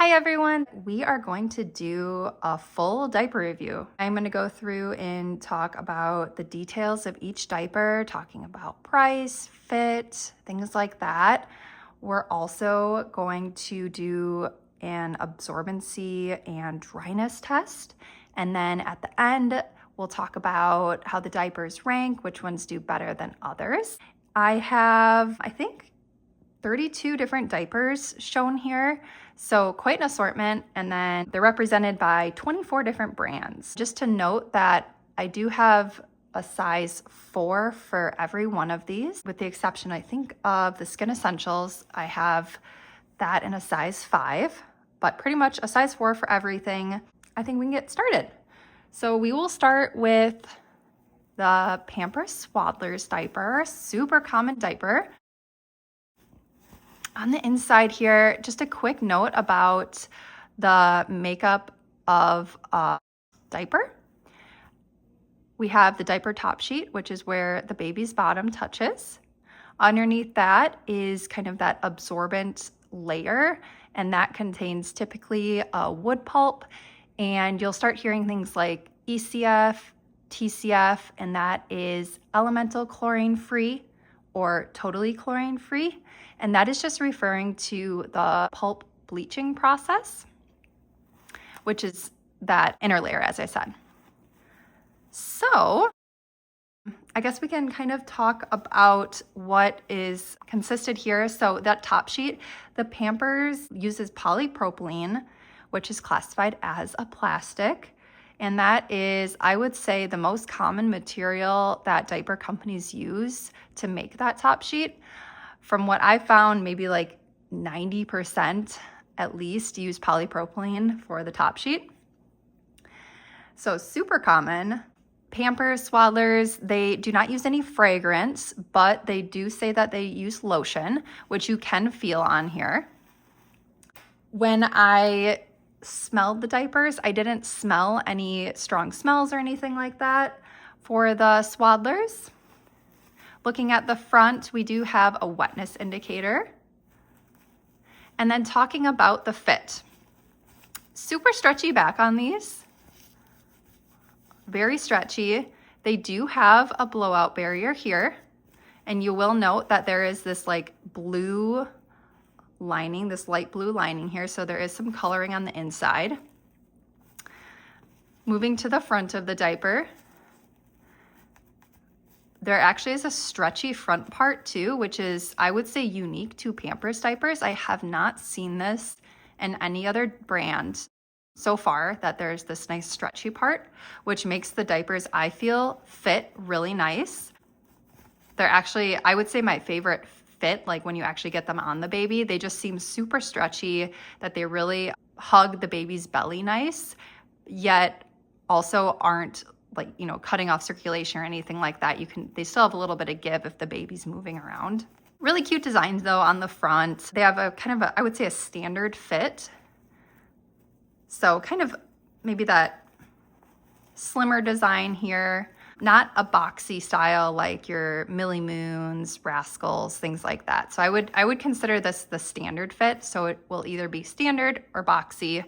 Hi everyone, we are going to do a full diaper review. I'm going to go through and talk about the details of each diaper, talking about price, fit, things like that. We're also going to do an absorbency and dryness test. And then at the end, we'll talk about how the diapers rank, which ones do better than others. I have, I think, 32 different diapers shown here. So quite an assortment, and then they're represented by 24 different brands. Just to note that I do have a size 4 for every one of these, with the exception, I think, of the Skin Essentials. I have that in a size 5, but pretty much a size 4 for everything. I think we can get started. So we will start with the Pampers Swaddlers diaper, super common diaper. On the inside here, just a quick note about the makeup of a diaper. We have the diaper top sheet, which is where the baby's bottom touches. Underneath that is kind of that absorbent layer, and that contains typically a wood pulp, and you'll start hearing things like ECF, TCF, and that is elemental chlorine free or totally chlorine free. And that is just referring to the pulp bleaching process, which is that inner layer, as I said. So I guess we can kind of talk about what is consisted here. So that top sheet, the Pampers uses polypropylene, which is classified as a plastic. And that is, I would say, the most common material that diaper companies use to make that top sheet. From what I found, maybe like 90% at least use polypropylene for the top sheet. So super common. Pampers Swaddlers, they do not use any fragrance, but they do say that they use lotion, which you can feel on here. When I smelled the diapers, I didn't smell any strong smells or anything like that for the Swaddlers. Looking at the front, we do have a wetness indicator. And then talking about the fit. Super stretchy back on these. Very stretchy. They do have a blowout barrier here. And you will note that there is this like blue lining, this light blue lining here. So there is some coloring on the inside. Moving to the front of the diaper. There actually is a stretchy front part too, which is, I would say, unique to Pampers diapers. I have not seen this in any other brand so far, that there's this nice stretchy part, which makes the diapers, I feel, fit really nice. They're actually, I would say, my favorite fit, like when you actually get them on the baby. They just seem super stretchy, that they really hug the baby's belly nice, yet also aren't like, you know, cutting off circulation or anything like that. They still have a little bit of give if the baby's moving around. Really cute designs though on the front. They have a kind of I would say a standard fit. So kind of maybe that slimmer design here, not a boxy style like your Millie Moons, Rascals, things like that. So I would consider this the standard fit. So it will either be standard or boxy.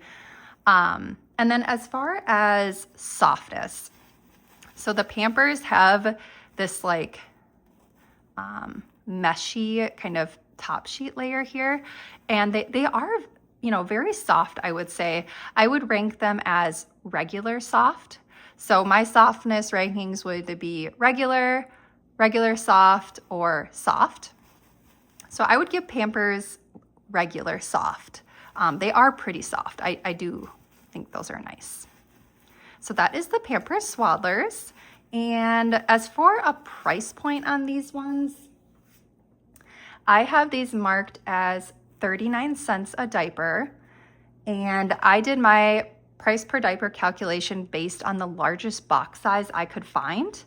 And then as far as softness, so the Pampers have this like meshy kind of top sheet layer here, and they are, you know, very soft, I would say. I would rank them as regular soft. So my softness rankings would either be regular soft, or soft. So I would give Pampers regular soft. They are pretty soft. I do think those are nice. So that is the Pampers Swaddlers. And as for a price point on these ones, I have these marked as 39 cents a diaper. And I did my price per diaper calculation based on the largest box size I could find.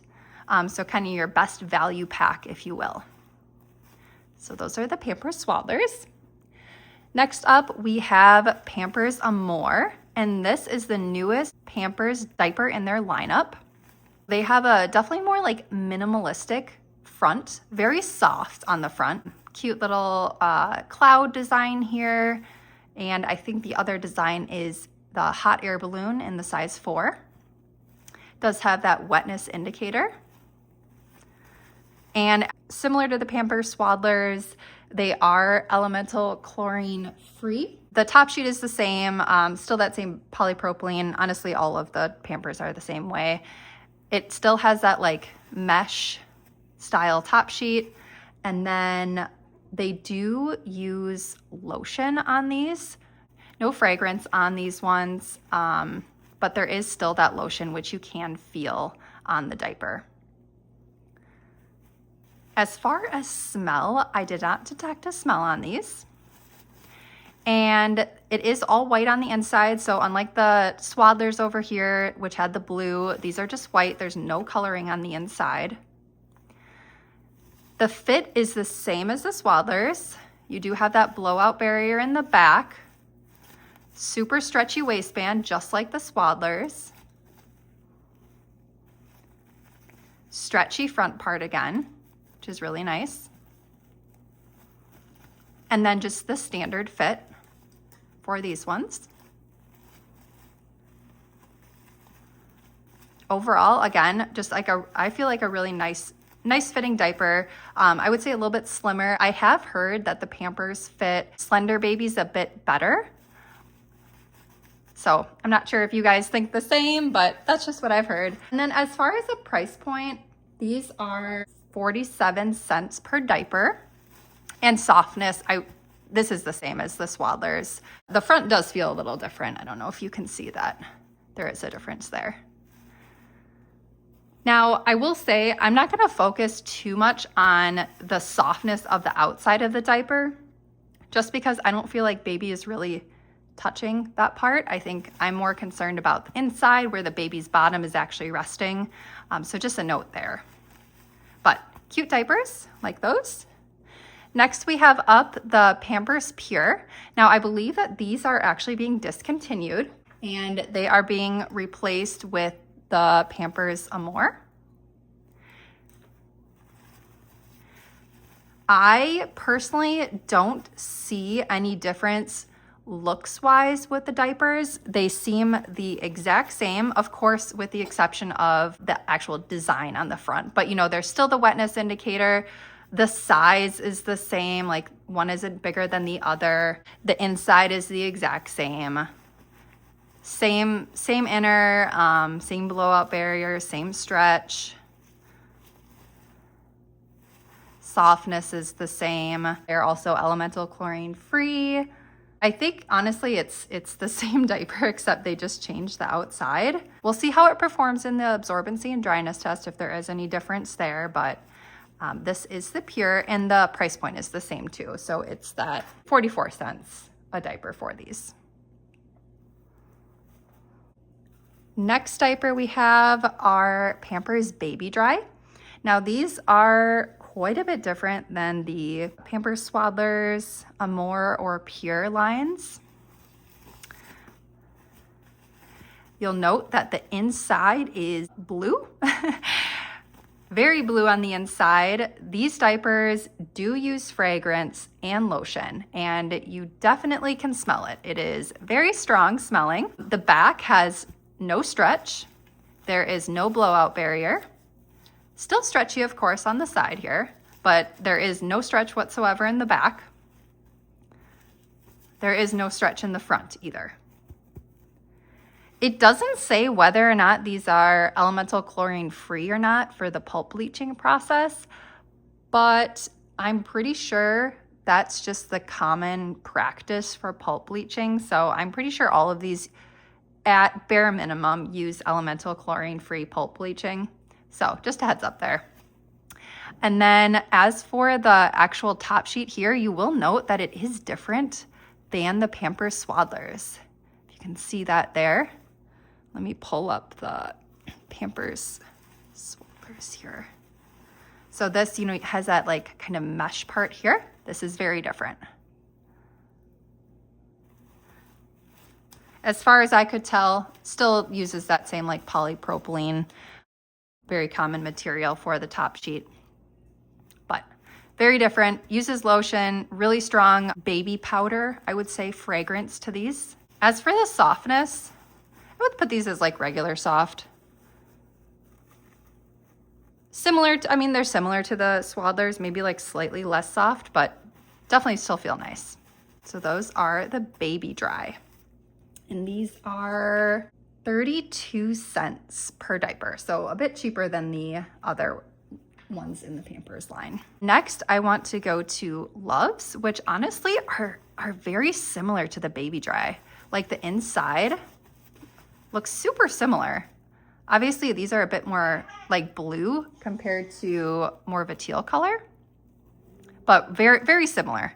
So kind of your best value pack, if you will. So those are the Pampers Swaddlers. Next up, we have Pampers Amore. And this is the newest Pampers diaper in their lineup. They have a definitely more like minimalistic front, very soft on the front. Cute little cloud design here. And I think the other design is the hot air balloon in the size 4. It does have that wetness indicator. And similar to the Pampers Swaddlers, they are elemental chlorine free. The top sheet is the same, still that same polypropylene. Honestly, all of the Pampers are the same way. It still has that like mesh style top sheet. And then they do use lotion on these. No fragrance on these ones, but there is still that lotion which you can feel on the diaper. As far as smell, I did not detect a smell on these. And it is all white on the inside, so unlike the Swaddlers over here, which had the blue, these are just white. There's no coloring on the inside. The fit is the same as the Swaddlers. You do have that blowout barrier in the back. Super stretchy waistband, just like the Swaddlers. Stretchy front part again, which is really nice. And then just the standard fit for these ones. Overall, again, just like I feel like a really nice fitting diaper. I would say a little bit slimmer. I have heard that the Pampers fit slender babies a bit better. So I'm not sure if you guys think the same, but that's just what I've heard. And then as far as the price point, these are 47 cents per diaper. And softness, this is the same as the Swaddlers. The front does feel a little different. I don't know if you can see that. There is a difference there. Now, I will say I'm not going to focus too much on the softness of the outside of the diaper, just because I don't feel like baby is really touching that part. I think I'm more concerned about the inside where the baby's bottom is actually resting. So just a note there. But cute diapers like those. Next, we have up the Pampers Pure. Now, I believe that these are actually being discontinued and they are being replaced with the Pampers Amore. I personally don't see any difference looks wise with the diapers. They seem the exact same, of course, with the exception of the actual design on the front. But you know, there's still the wetness indicator. The size is the same, like one isn't bigger than the other. The inside is the exact same. Same inner, same blowout barrier, same stretch. Softness is the same. They're also elemental chlorine free. I think honestly it's the same diaper except they just changed the outside. We'll see how it performs in the absorbency and dryness test if there is any difference there, but this is the Pure and the price point is the same too. So it's that 44 cents a diaper for these. Next diaper we have our Pampers Baby Dry. Now these are quite a bit different than the Pampers Swaddlers, Amore, or Pure lines. You'll note that the inside is blue. Very blue on the inside. These diapers do use fragrance and lotion, and you definitely can smell it. It is very strong smelling. The back has no stretch. There is no blowout barrier. Still stretchy, of course, on the side here, but there is no stretch whatsoever in the back. There is no stretch in the front either. It doesn't say whether or not these are elemental chlorine free or not for the pulp bleaching process, but I'm pretty sure that's just the common practice for pulp bleaching. So I'm pretty sure all of these at bare minimum use elemental chlorine free pulp bleaching. So just a heads up there. And then as for the actual top sheet here, you will note that it is different than the Pampers Swaddlers. If you can see that there. Let me pull up the Pampers Swaddlers here. So this, you know, has that like kind of mesh part here. This is very different. As far as I could tell, still uses that same like polypropylene, very common material for the top sheet. But Very different, uses lotion, really strong baby powder, I would say, fragrance to these. As for the softness, I would put these as like regular soft. Similar to, I mean, they're similar to the Swaddlers, maybe like slightly less soft, but definitely still feel nice. So those are the Baby Dry. And these are 32 cents per diaper, so a bit cheaper than the other ones in the Pampers line. Next, I want to go to Luvs, which honestly are very similar to the Baby Dry. Like the inside looks super similar. Obviously, these are a bit more like blue compared to more of a teal color, but very, very similar.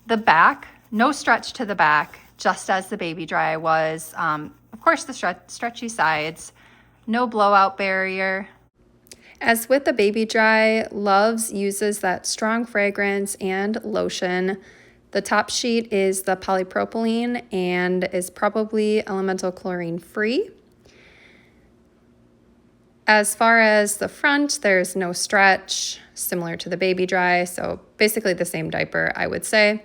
The back, no stretch to the back, just as the Baby Dry was. Of course, the stretchy sides, no blowout barrier. As with the Baby Dry, Luvs uses that strong fragrance and lotion. The top sheet is the polypropylene and is probably elemental chlorine free. As far as the front, there's no stretch, similar to the Baby Dry, so basically the same diaper, I would say.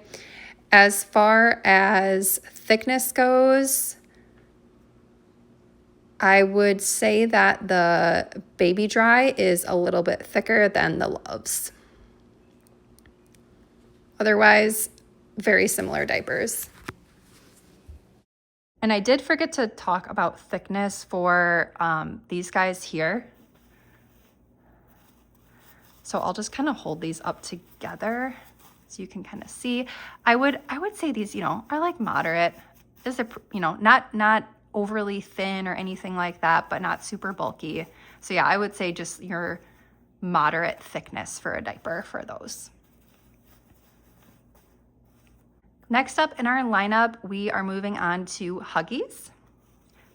As far as thickness goes, I would say that the Baby Dry is a little bit thicker than the Luvs. Otherwise, very similar diapers. And I did forget to talk about thickness for these guys here. So I'll just kind of hold these up together so you can kind of see. I would say these, are like moderate. Is a, not overly thin or anything like that, but not super bulky. So yeah, I would say just your moderate thickness for a diaper for those. Next up in our lineup, we are moving on to Huggies.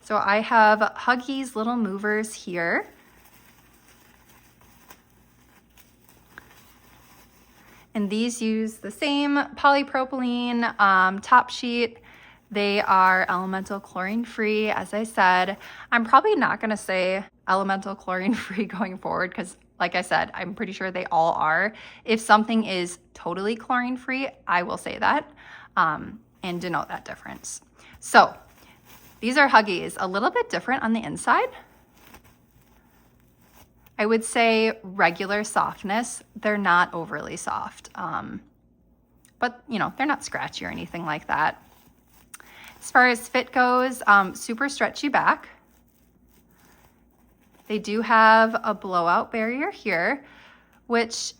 So I have Huggies Little Movers here. And these use the same polypropylene top sheet. They are elemental chlorine free, as I said. I'm probably not gonna say elemental chlorine free going forward because like I said, I'm pretty sure they all are. If something is totally chlorine free, I will say that and denote that difference. So these are Huggies, a little bit different on the inside. I would say regular softness. They're not overly soft, but they're not scratchy or anything like that. As far as fit goes, super stretchy back. They do have a blowout barrier here, which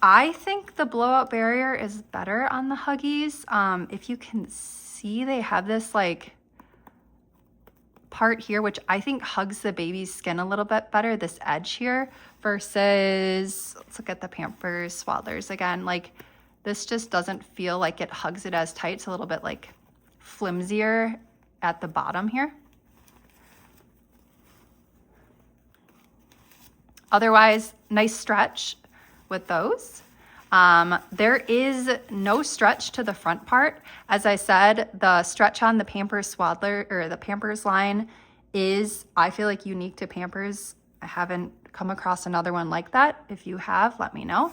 I think the blowout barrier is better on the Huggies. If you can see, they have this like part here, which I think hugs the baby's skin a little bit better, this edge here, versus, let's look at the Pampers Swaddlers again. Like this just doesn't feel like it hugs it as tight. It's a little bit like flimsier at the bottom here. Otherwise, nice stretch with those. There is no stretch to the front part. As I said, the stretch on the Pampers Swaddler or the Pampers line is, I feel like, unique to Pampers. I haven't come across another one like that. If you have, let me know.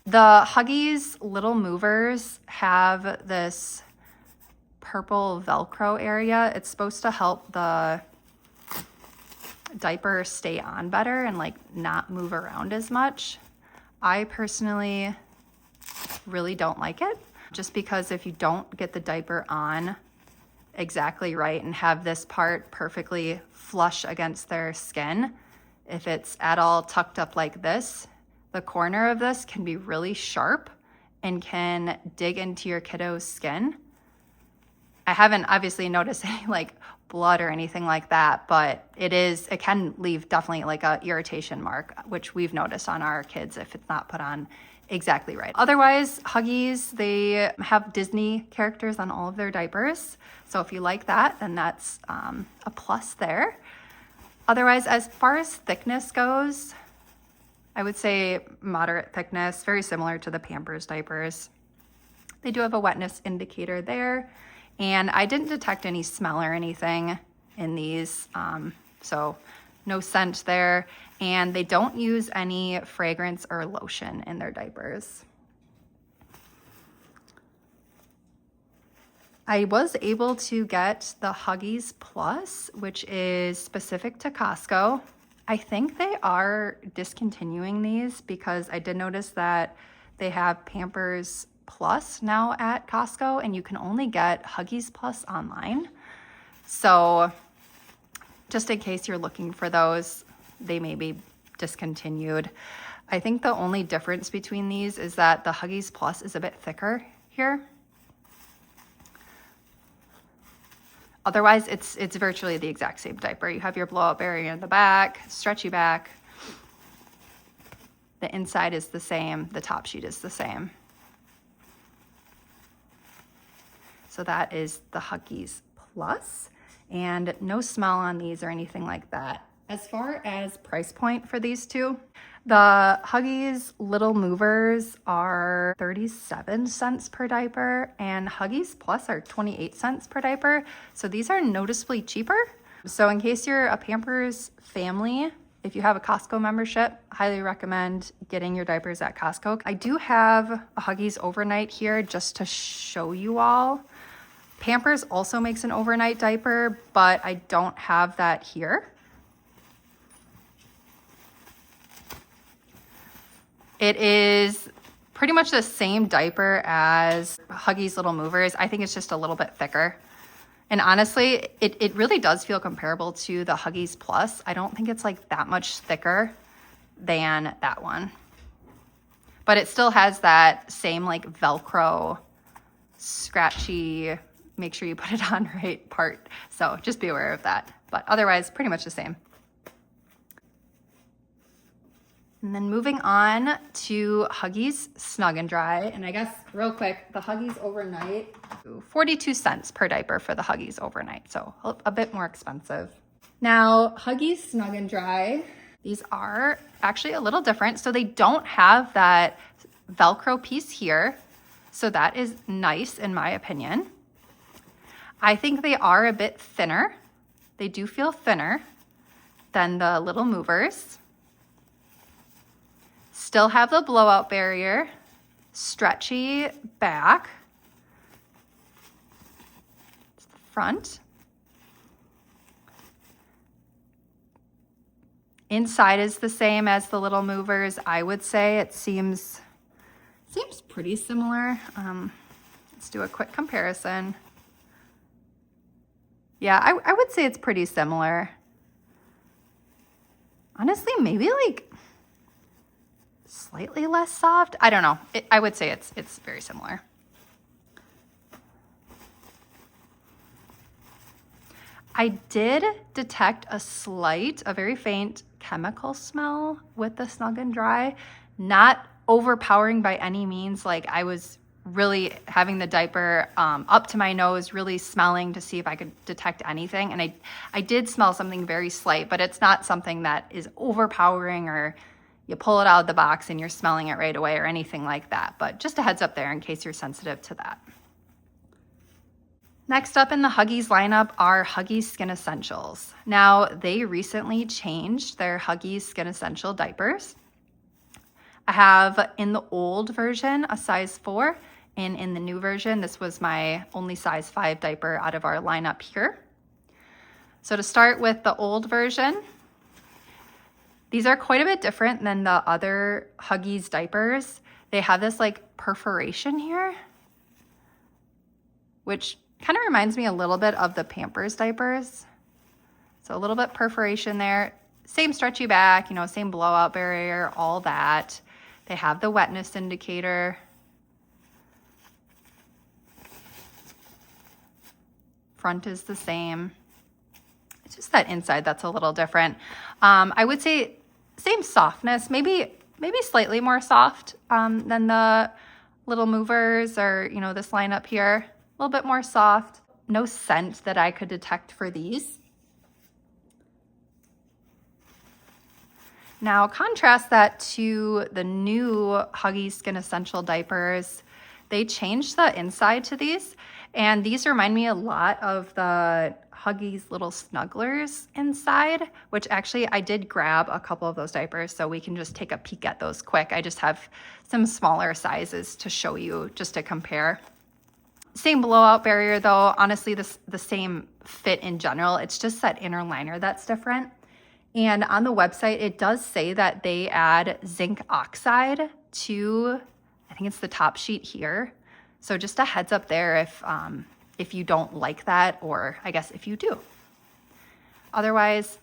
The Huggies Little Movers have this purple Velcro area. It's supposed to help the diaper stay on better and like not move around as much. I personally really don't like it, just because if you don't get the diaper on exactly right and have this part perfectly flush against their skin, if it's at all tucked up like this, the corner of this can be really sharp and can dig into your kiddo's skin. I haven't obviously noticed any like blood or anything like that, but it can leave definitely like a irritation mark, which we've noticed on our kids if it's not put on exactly right. Otherwise, Huggies, they have Disney characters on all of their diapers. So if you like that, then that's a plus there. Otherwise, as far as thickness goes, I would say moderate thickness, very similar to the Pampers diapers. They do have a wetness indicator there. And I didn't detect any smell or anything in these, so no scent there, and they don't use any fragrance or lotion in their diapers. I was able to get the Huggies Plus, which is specific to Costco. I think they are discontinuing these because I did notice that they have Pampers Plus now at Costco, and you can only get Huggies Plus online. So just in case you're looking for those, they may be discontinued. I think the only difference between these is that the Huggies Plus is a bit thicker here. Otherwise, it's virtually the exact same diaper. You have your blowout barrier in the back, stretchy back. The inside is the same. The top sheet is the same. So that is the Huggies Plus, and no smell on these or anything like that. As far as price point for these two, the Huggies Little Movers are 37 cents per diaper, and Huggies Plus are 28 cents per diaper. So these are noticeably cheaper. So in case you're a Pampers family, if you have a Costco membership, highly recommend getting your diapers at Costco. I do have a Huggies Overnight here just to show you all. Pampers also makes an overnight diaper, but I don't have that here. It is pretty much the same diaper as Huggies Little Movers. I think it's just a little bit thicker. And honestly, it really does feel comparable to the Huggies Plus. I don't think it's like that much thicker than that one. But it still has that same like Velcro, scratchy, make sure you put it on right part. So just be aware of that. But otherwise, pretty much the same. And then moving on to Huggies Snug Dry. And I guess real quick, the Huggies Overnight, 42 cents per diaper for the Huggies Overnight. So a bit more expensive. Now, Huggies Snug Dry, these are actually a little different. So they don't have that Velcro piece here. So that is nice in my opinion. I think they are a bit thinner. They do feel thinner than the Little Movers. Still have the blowout barrier, stretchy back, front. Inside is the same as the Little Movers. I would say it seems pretty similar. Let's do a quick comparison. Yeah, I would say it's pretty similar. Honestly, maybe like slightly less soft. I don't know. I would say it's very similar. I did detect a very faint chemical smell with the Snug and Dry. Not overpowering by any means. Like I was really having the diaper up to my nose, really smelling to see if I could detect anything. And I did smell something very slight, but it's not something that is overpowering or you pull it out of the box and you're smelling it right away or anything like that. But just a heads up there in case you're sensitive to that. Next up in the Huggies lineup are Huggies Skin Essentials. Now, they recently changed their Huggies Skin Essential diapers. I have in the old version a size 4, and in the new version, this was my only size 5 diaper out of our lineup here. So to start with the old version, these are quite a bit different than the other Huggies diapers. They have this like perforation here, which kind of reminds me a little bit of the Pampers diapers. So a little bit perforation there. Same stretchy back, same blowout barrier, all that. They have the wetness indicator. Front is the same. It's just that inside that's a little different. I would say same softness, maybe slightly more soft than the Little Movers or, this lineup here. A little bit more soft. No scent that I could detect for these. Now, contrast that to the new Huggies Skin Essential diapers. They changed the inside to these, and these remind me a lot of the Huggies little Snugglers inside, which actually I did grab a couple of those diapers so we can just take a peek at those quick. I just have some smaller sizes to show you just to compare. Same blowout barrier though, honestly the same fit in general. It's just that inner liner that's different. And on the website, it does say that they add zinc oxide to, I think it's the top sheet here. So just a heads up there if you don't like that, or I guess if you do. Otherwise,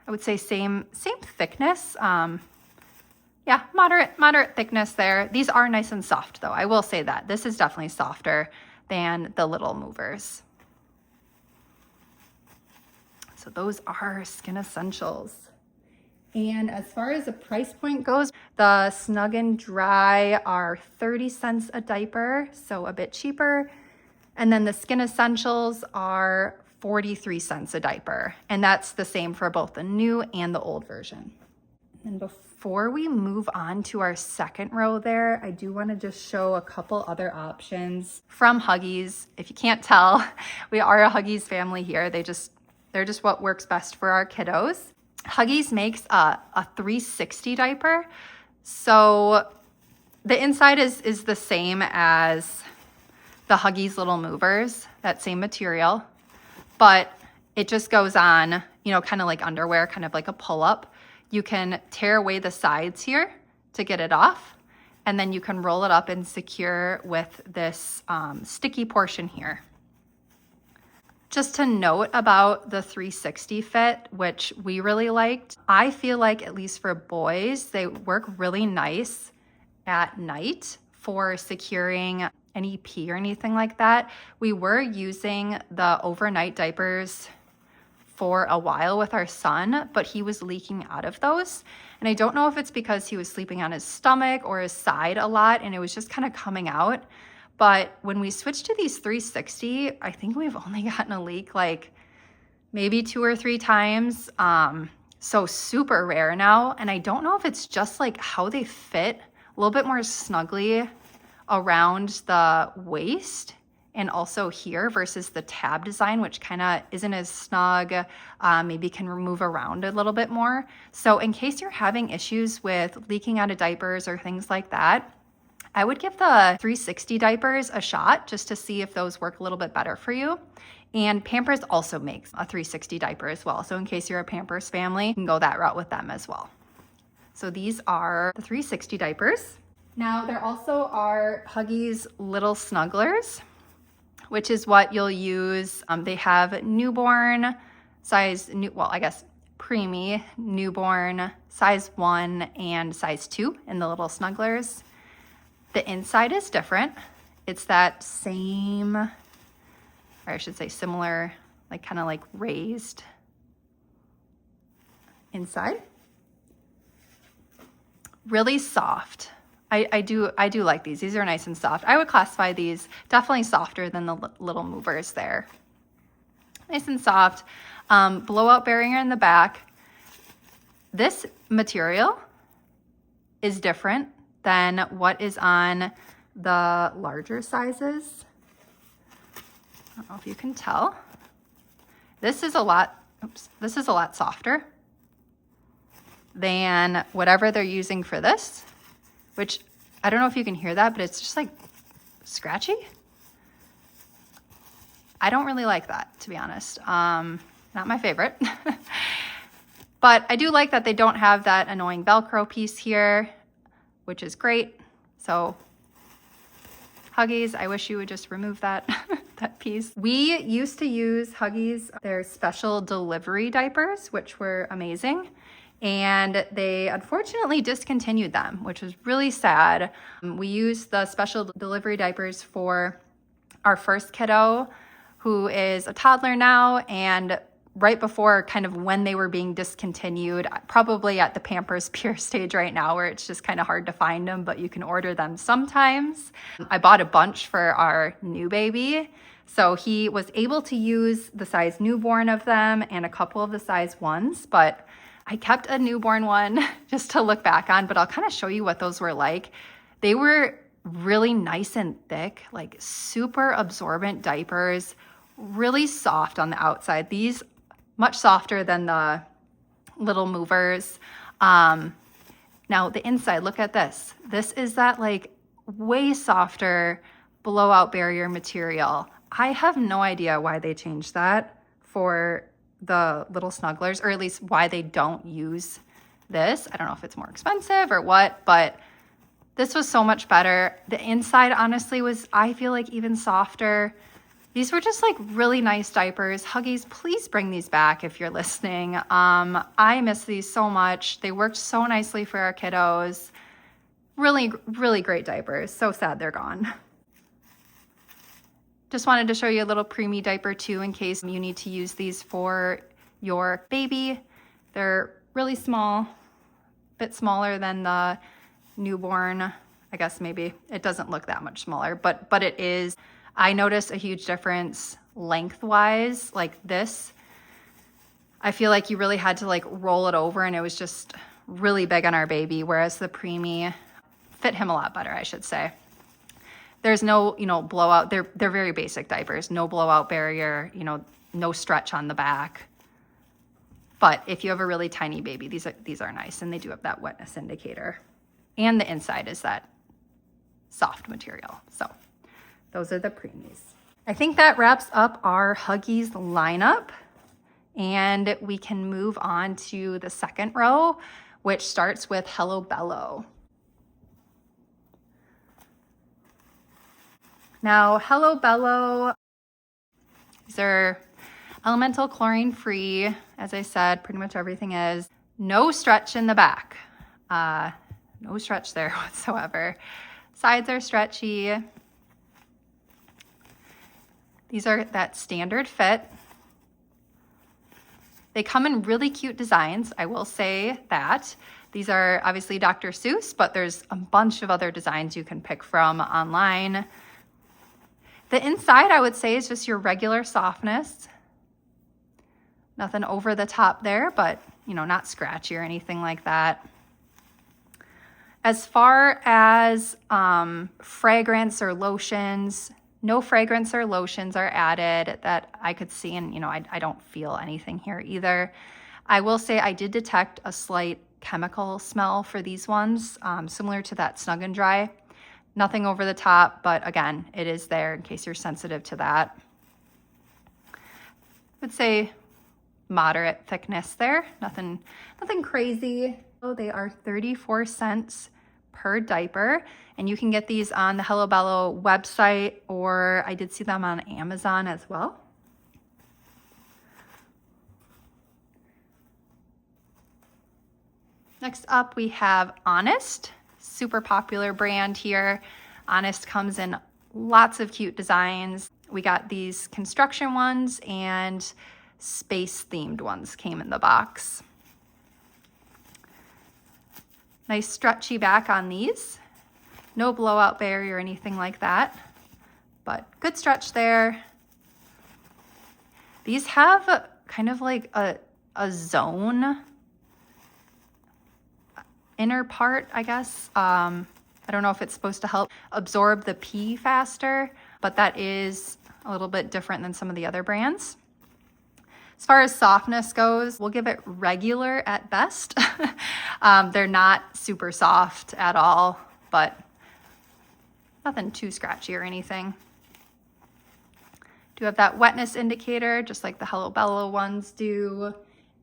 I would say same thickness. Yeah, moderate thickness there. These are nice and soft though. I will say that this is definitely softer than the little movers. So those are Skin Essentials. And as far as the price point goes, the Snug Dry are 30 cents a diaper, so a bit cheaper. And then the Skin Essentials are 43 cents a diaper. And that's the same for both the new and the old version. And before we move on to our second row there, I do want to just show a couple other options from Huggies. If you can't tell, we are a Huggies family here. They're just what works best for our kiddos. Huggies makes a 360 diaper. So the inside is the same as the Huggies little movers, that same material, but it just goes on, you know, kind of like underwear, kind of like a pull-up. You can tear away the sides here to get it off, and then you can roll it up and secure with this sticky portion here. Just to note about the 360 fit, which we really liked, I feel like at least for boys, they work really nice at night for securing any pee or anything like that. We were using the overnight diapers for a while with our son, but he was leaking out of those. And I don't know if it's because he was sleeping on his stomach or his side a lot and it was just kind of coming out. But when we switched to these 360, I think we've only gotten a leak like maybe 2 or 3 times. So super rare now. And I don't know if it's just like how they fit a little bit more snugly around the waist and also here versus the tab design, which kind of isn't as snug, maybe can move around a little bit more. So in case you're having issues with leaking out of diapers or things like that, I would give the 360 diapers a shot just to see if those work a little bit better for you. And Pampers also makes a 360 diaper as well. So in case you're a Pampers family, you can go that route with them as well. So these are the 360 diapers. Now there also are Huggies little Snugglers, which is what you'll use. They have newborn size, preemie, newborn, size 1 and size 2 in the little Snugglers. The inside is different. It's that same, or I should say similar, like kind of like raised inside. Really soft. I do like these. These are nice and soft. I would classify these definitely softer than the little movers there. Nice and soft. Blowout barrier in the back. This material is different than what is on the larger sizes. I don't know if you can tell. This is a lot softer than whatever they're using for this, which I don't know if you can hear that, but it's just like scratchy. I don't really like that, to be honest. Not my favorite. But I do like that they don't have that annoying Velcro piece here, which is great. So Huggies, I wish you would just remove that, that piece. We used to use Huggies, their special delivery diapers, which were amazing. And they unfortunately discontinued them, which was really sad. We used the special delivery diapers for our first kiddo, who is a toddler now, and right before kind of when they were being discontinued, probably at the Pampers Pure stage right now where it's just kind of hard to find them, but you can order them sometimes. I bought a bunch for our new baby. So he was able to use the size newborn of them and a couple of the size 1s, but I kept a newborn one just to look back on, but I'll kind of show you what those were like. They were really nice and thick, like super absorbent diapers, really soft on the outside. These much softer than the little movers. Now the inside, look at this. This is that like way softer blowout barrier material. I have no idea why they changed that for the little Snugglers, or at least why they don't use this. I don't know if it's more expensive or what, but this was so much better. The inside honestly was, I feel like, even softer. These were just like really nice diapers. Huggies, please bring these back if you're listening. I miss these so much. They worked so nicely for our kiddos. Really, really great diapers. So sad they're gone. Just wanted to show you a little preemie diaper too, in case you need to use these for your baby. They're really small, a bit smaller than the newborn. I guess maybe it doesn't look that much smaller, but it is. I noticed a huge difference lengthwise. Like this, I feel like you really had to like roll it over, and it was just really big on our baby, whereas the preemie fit him a lot better, I should say. There's no, blowout. They're very basic diapers. No blowout barrier, no stretch on the back. But if you have a really tiny baby, these are nice, and they do have that wetness indicator. And the inside is that soft material. So those are the preemies. I think that wraps up our Huggies lineup, and we can move on to the second row, which starts with Hello Bello. Now, Hello Bello, these are elemental chlorine free. As I said, pretty much everything is. No stretch in the back. No stretch there whatsoever. Sides are stretchy. These are that standard fit. They come in really cute designs, I will say that. These are obviously Dr. Seuss, but there's a bunch of other designs you can pick from online. The inside, I would say, is just your regular softness. Nothing over the top there, but, not scratchy or anything like that. As far as fragrance or lotions, no fragrance or lotions are added that I could see, and, I don't feel anything here either. I will say I did detect a slight chemical smell for these ones, similar to that Snug and Dry. Nothing over the top, but again, it is there in case you're sensitive to that. I would say moderate thickness there, nothing crazy. Oh, they are 34 cents per diaper, and you can get these on the Hello Bello website, or I did see them on Amazon as well. Next up, we have Honest. Super popular brand here. Honest comes in lots of cute designs. We got these construction ones and space themed ones came in the box. Nice stretchy back on these. No blowout barrier or anything like that, but good stretch there. These have kind of like a zone inner part, I guess. I don't know if it's supposed to help absorb the pee faster, but that is a little bit different than some of the other brands. As far as softness goes, we'll give it regular at best. They're not super soft at all, but nothing too scratchy or anything. Do have that wetness indicator, just like the Hello Bello ones do.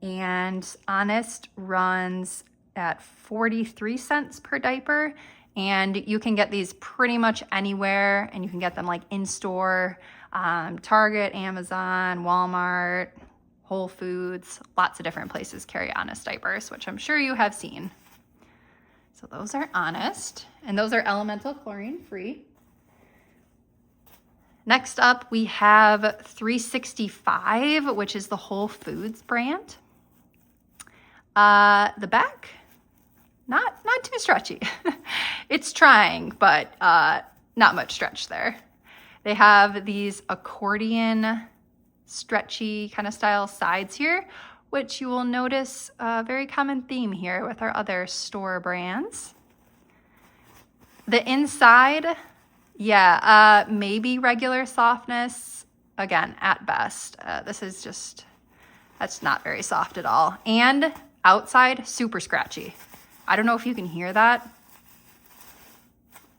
And Honest runs at 43 cents per diaper, and you can get these pretty much anywhere, and you can get them like in store, Target, Amazon, Walmart, Whole Foods. Lots of different places carry Honest diapers, which I'm sure you have seen. So those are Honest, and those are elemental chlorine free. Next up, we have 365, which is the Whole Foods brand. The back, not too stretchy. It's trying, but not much stretch there. They have these accordion stretchy kind of style sides here, which you will notice a very common theme here with our other store brands. The inside, maybe regular softness. again, at best. This is just, that's not very soft at all. And outside, super scratchy. I don't know if you can hear that.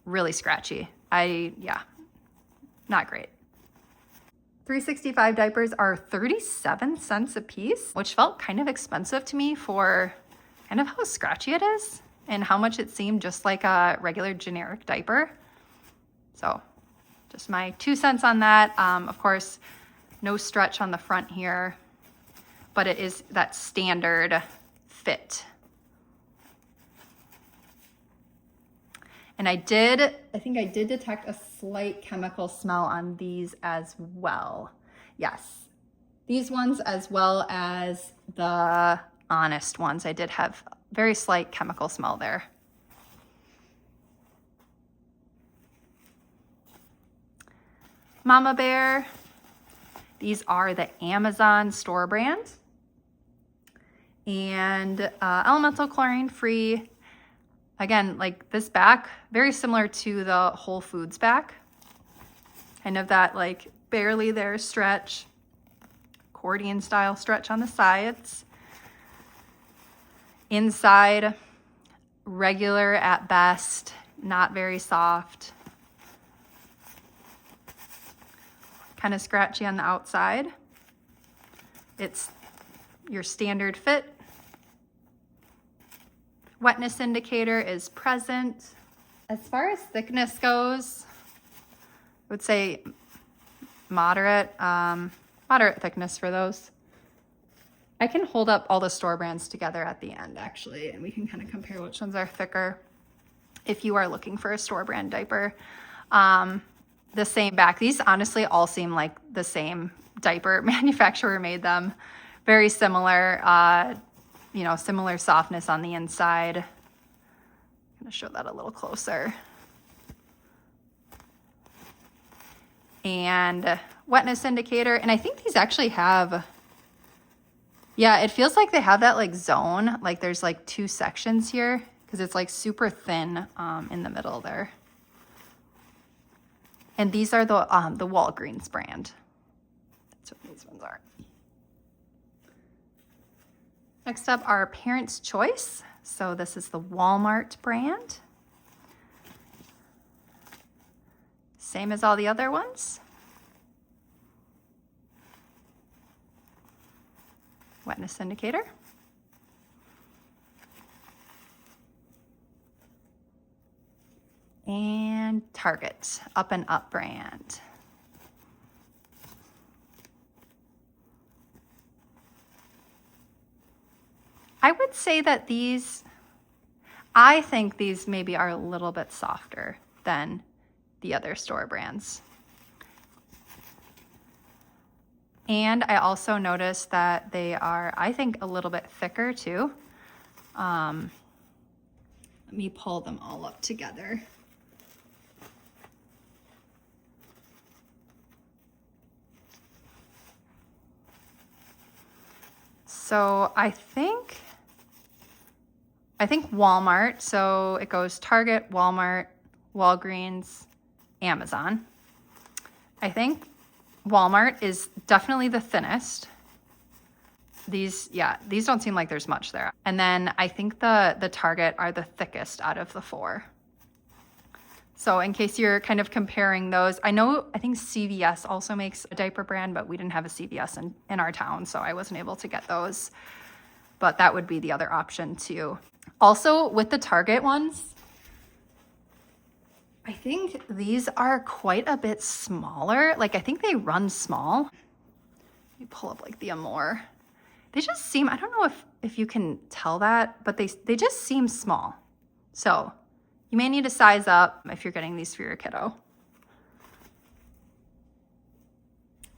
Really scratchy. Yeah, not great. 365 diapers are 37 cents a piece, which felt kind of expensive to me for kind of how scratchy it is and how much it seemed just like a regular generic diaper. So just my 2 cents on that. Of course, no stretch on the front here, but it is that standard fit. And I think I did detect a slight chemical smell on these as well. Yes, these ones as well as the Honest ones. I did have very slight chemical smell there. Mama Bear. These are the Amazon store brand. And elemental chlorine free. Again, like this back, very similar to the Whole Foods back. Kind of that like barely there stretch, accordion style stretch on the sides. Inside, regular at best, not very soft. Kind of scratchy on the outside. It's your standard fit. Wetness indicator is present. As far as thickness goes, I would say moderate thickness for those. I can hold up all the store brands together at the end actually, and we can kind of compare which ones are thicker if you are looking for a store brand diaper. The same back. These honestly all seem like the same diaper manufacturer made them. Very similar, similar softness on the inside. I'm gonna show that a little closer. And wetness indicator. And I think these actually have, yeah, it feels like they have that like zone, like there's like 2 sections here because it's like super thin in the middle there. And these are the Walgreens brand. That's what these ones are. Next up are Parents' Choice. So this is the Walmart brand. Same as all the other ones. Wetness indicator. And Target, Up&Up brand. I would say that I think these maybe are a little bit softer than the other store brands. And I also noticed that they are, I think, a little bit thicker too. Let me pull them all up together. So I think Walmart, so it goes Target, Walmart, Walgreens, Amazon. I think Walmart is definitely the thinnest. These don't seem like there's much there. And then I think the Target are the thickest out of the 4. So in case you're kind of comparing those, I think CVS also makes a diaper brand, but we didn't have a CVS in our town, so I wasn't able to get those. But that would be the other option too. Also with the Target ones, I think these are quite a bit smaller. Like I think they run small. Let me pull up like the Amore. They just seem, I don't know if you can tell that, but they just seem small. So you may need to size up if you're getting these for your kiddo.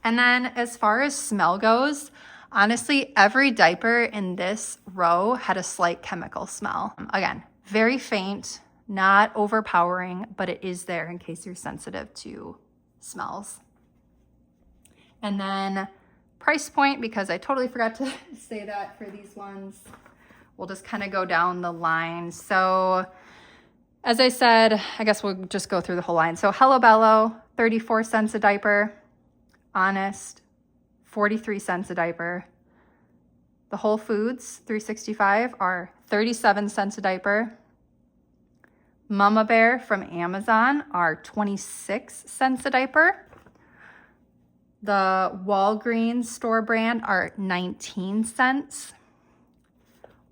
And then as far as smell goes, honestly, every diaper in this row had a slight chemical smell. Again, very faint, not overpowering, but it is there in case you're sensitive to smells. And then price point, because I totally forgot to say that for these ones. We'll just kind of go down the line. So as I said, I guess we'll just go through the whole line. So Hello Bello, 34 cents a diaper. Honest, 43 cents a diaper. The Whole Foods 365 are 37 cents a diaper. Mama Bear from Amazon are 26 cents a diaper. The Walgreens store brand are 19 cents.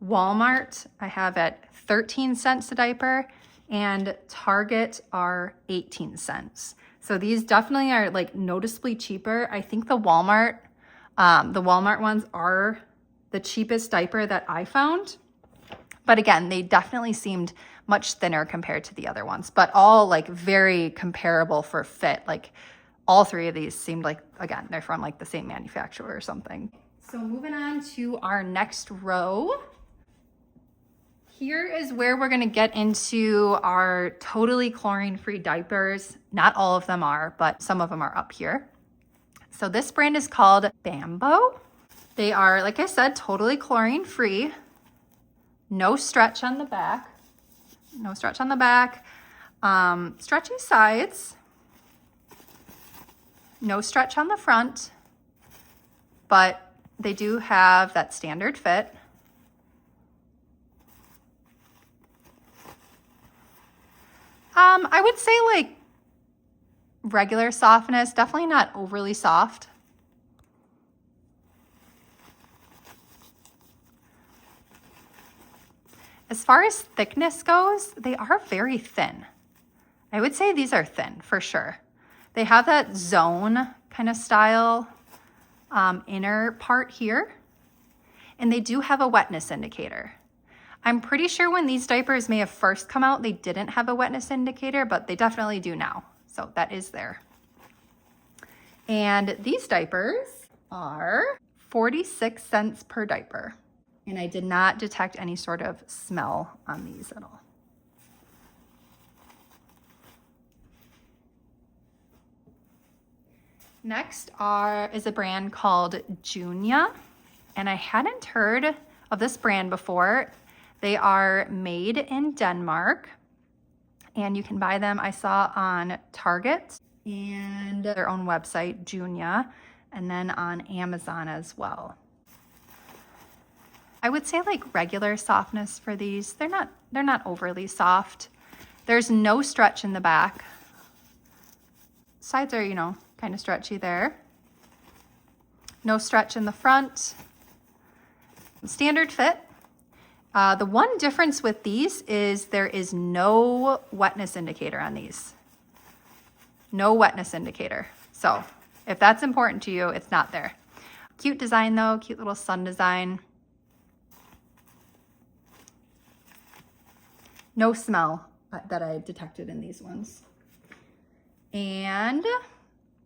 Walmart I have at 13 cents a diaper, and Target are 18 cents. So these definitely are like noticeably cheaper. I think the Walmart ones are the cheapest diaper that I found. But again, they definitely seemed much thinner compared to the other ones, but all like very comparable for fit. Like all three of these seemed like, again, they're from like the same manufacturer or something. So moving on to our next row. Here is where we're gonna get into our totally chlorine-free diapers. Not all of them are, but some of them are up here. So this brand is called Bambo. They are, like I said, totally chlorine-free. No stretch on the back. No stretch on the back. Stretchy sides. No stretch on the front. But they do have that standard fit. I would say like regular softness, definitely not overly soft. As far as thickness goes, they are very thin. I would say these are thin for sure. They have that zone kind of style inner part here, and they do have a wetness indicator. I'm pretty sure when these diapers may have first come out, they didn't have a wetness indicator, but they definitely do now. So that is there. And these diapers are 46 cents per diaper. And I did not detect any sort of smell on these at all. Next is a brand called Joonya. And I hadn't heard of this brand before. They are made in Denmark, and you can buy them, I saw, on Target and their own website, Joonya, and then on Amazon as well. I would say like regular softness for these. They're not overly soft. There's no stretch in the back. Sides are, you know, kind of stretchy there. No stretch in the front. Standard fit. The one difference with these is there is no wetness indicator on these. No wetness indicator. So if that's important to you, it's not there. Cute design though, cute little sun design. No smell that I detected in these ones. And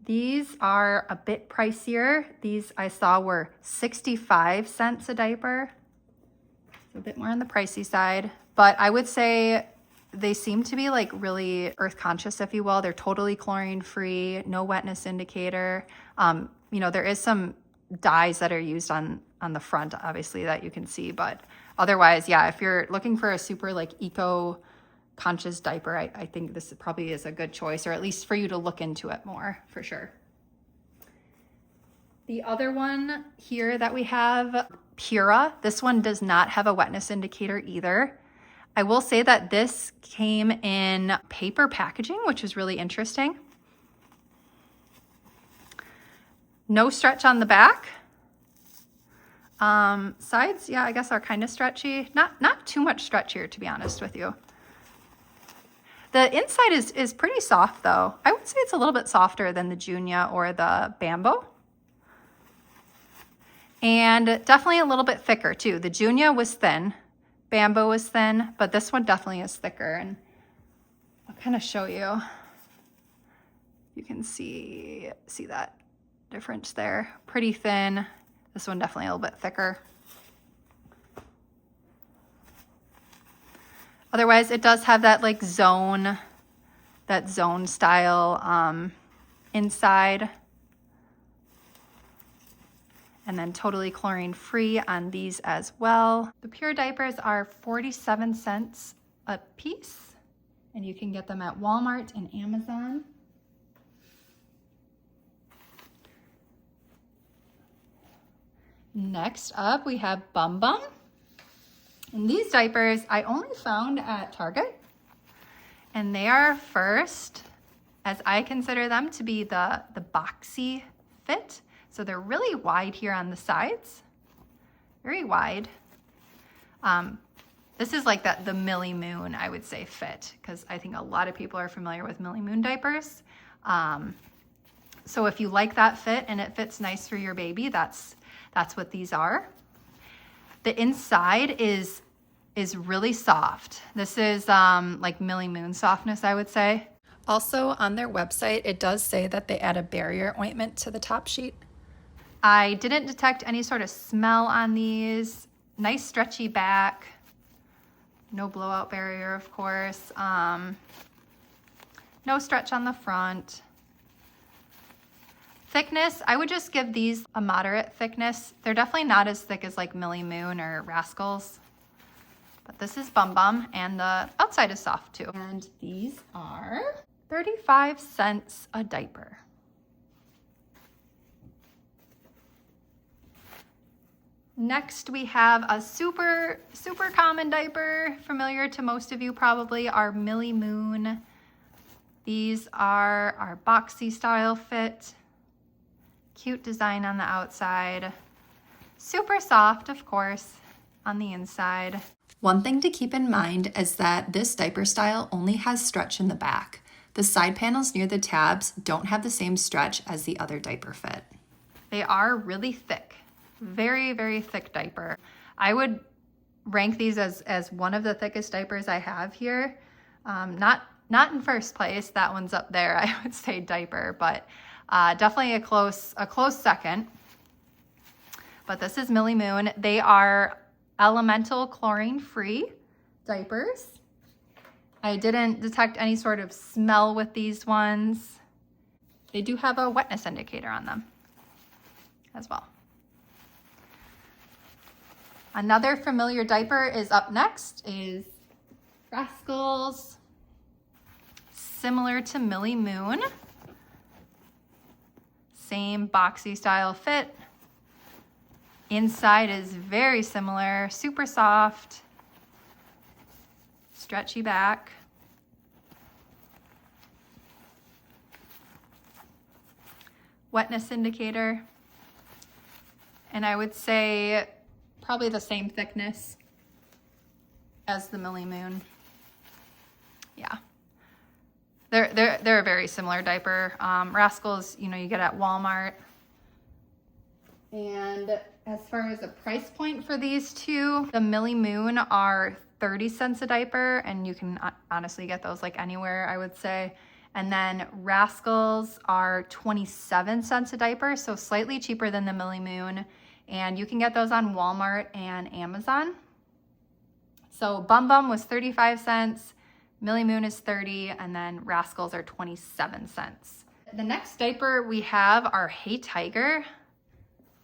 these are a bit pricier. These I saw were 65 cents a diaper. A bit more on the pricey side, but I would say they seem to be like really earth conscious, if you will. They're totally chlorine free, no wetness indicator. You know, there is some dyes that are used on the front, obviously, that you can see, but otherwise, yeah, if you're looking for a super like eco conscious diaper, I think this probably is a good choice, or at least for you to look into it more for sure. The other one here that we have, Pura. This one does not have a wetness indicator either. I will say that this came in paper packaging, which is really interesting. No stretch on the back. Sides, yeah, I guess are kind of stretchy. Not too much stretch here, to be honest with you. The inside is pretty soft though. I would say it's a little bit softer than the Joonya or the Bambo. And definitely a little bit thicker too. The Joonya was thin, Bambo was thin, but this one definitely is thicker. And I'll kind of show you. You can see that difference there. Pretty thin. This one definitely a little bit thicker. Otherwise, it does have that like zone style inside. And then totally chlorine free on these as well. The Pure diapers are 47 cents a piece, and you can get them at Walmart and Amazon. Next up, we have BumBum. And these diapers I only found at Target. And they are first, as I consider them to be the boxy fit. So they're really wide here on the sides, very wide. This is like the Millie Moon, I would say, fit, because I think a lot of people are familiar with Millie Moon diapers. So if you like that fit and it fits nice for your baby, that's what these are. The inside is really soft. This is like Millie Moon softness, I would say. Also on their website, it does say that they add a barrier ointment to the top sheet. I didn't detect any sort of smell on these. Nice stretchy back. No blowout barrier, of course. No stretch on the front. Thickness, I would just give these a moderate thickness. They're definitely not as thick as like Millie Moon or Rascals. But this is BumBum, and the outside is soft too. And these are 35 cents a diaper. Next, we have a super common diaper, familiar to most of you probably, our Millie Moon. These are our boxy style fit. Cute design on the outside. Super soft, of course, on the inside. One thing to keep in mind is that this diaper style only has stretch in the back. The side panels near the tabs don't have the same stretch as the other diaper fit. They are really thick. Very thick diaper. I would rank these as one of the thickest diapers I have here. Not in first place, that one's up there, I would say diaper, but definitely a close second. But this is Millie Moon. They are elemental chlorine-free diapers. I didn't detect any sort of smell with these ones. They do have a wetness indicator on them as well. Another familiar diaper is up next, is Rascals. Similar to Millie Moon. Same boxy style fit. Inside is very similar, super soft, stretchy back. Wetness indicator. And I would say probably the same thickness as the Millie Moon. Yeah. They're a very similar diaper. Rascals, you get at Walmart. And as far as the price point for these two, the Millie Moon are 30 cents a diaper, and you can honestly get those like anywhere, I would say. And then Rascals are 27 cents a diaper, so slightly cheaper than the Millie Moon. And you can get those on Walmart and Amazon. So BumBum was 35 cents, Millie Moon is 30, and then Rascals are 27 cents. The next diaper we have are Hey Tiger.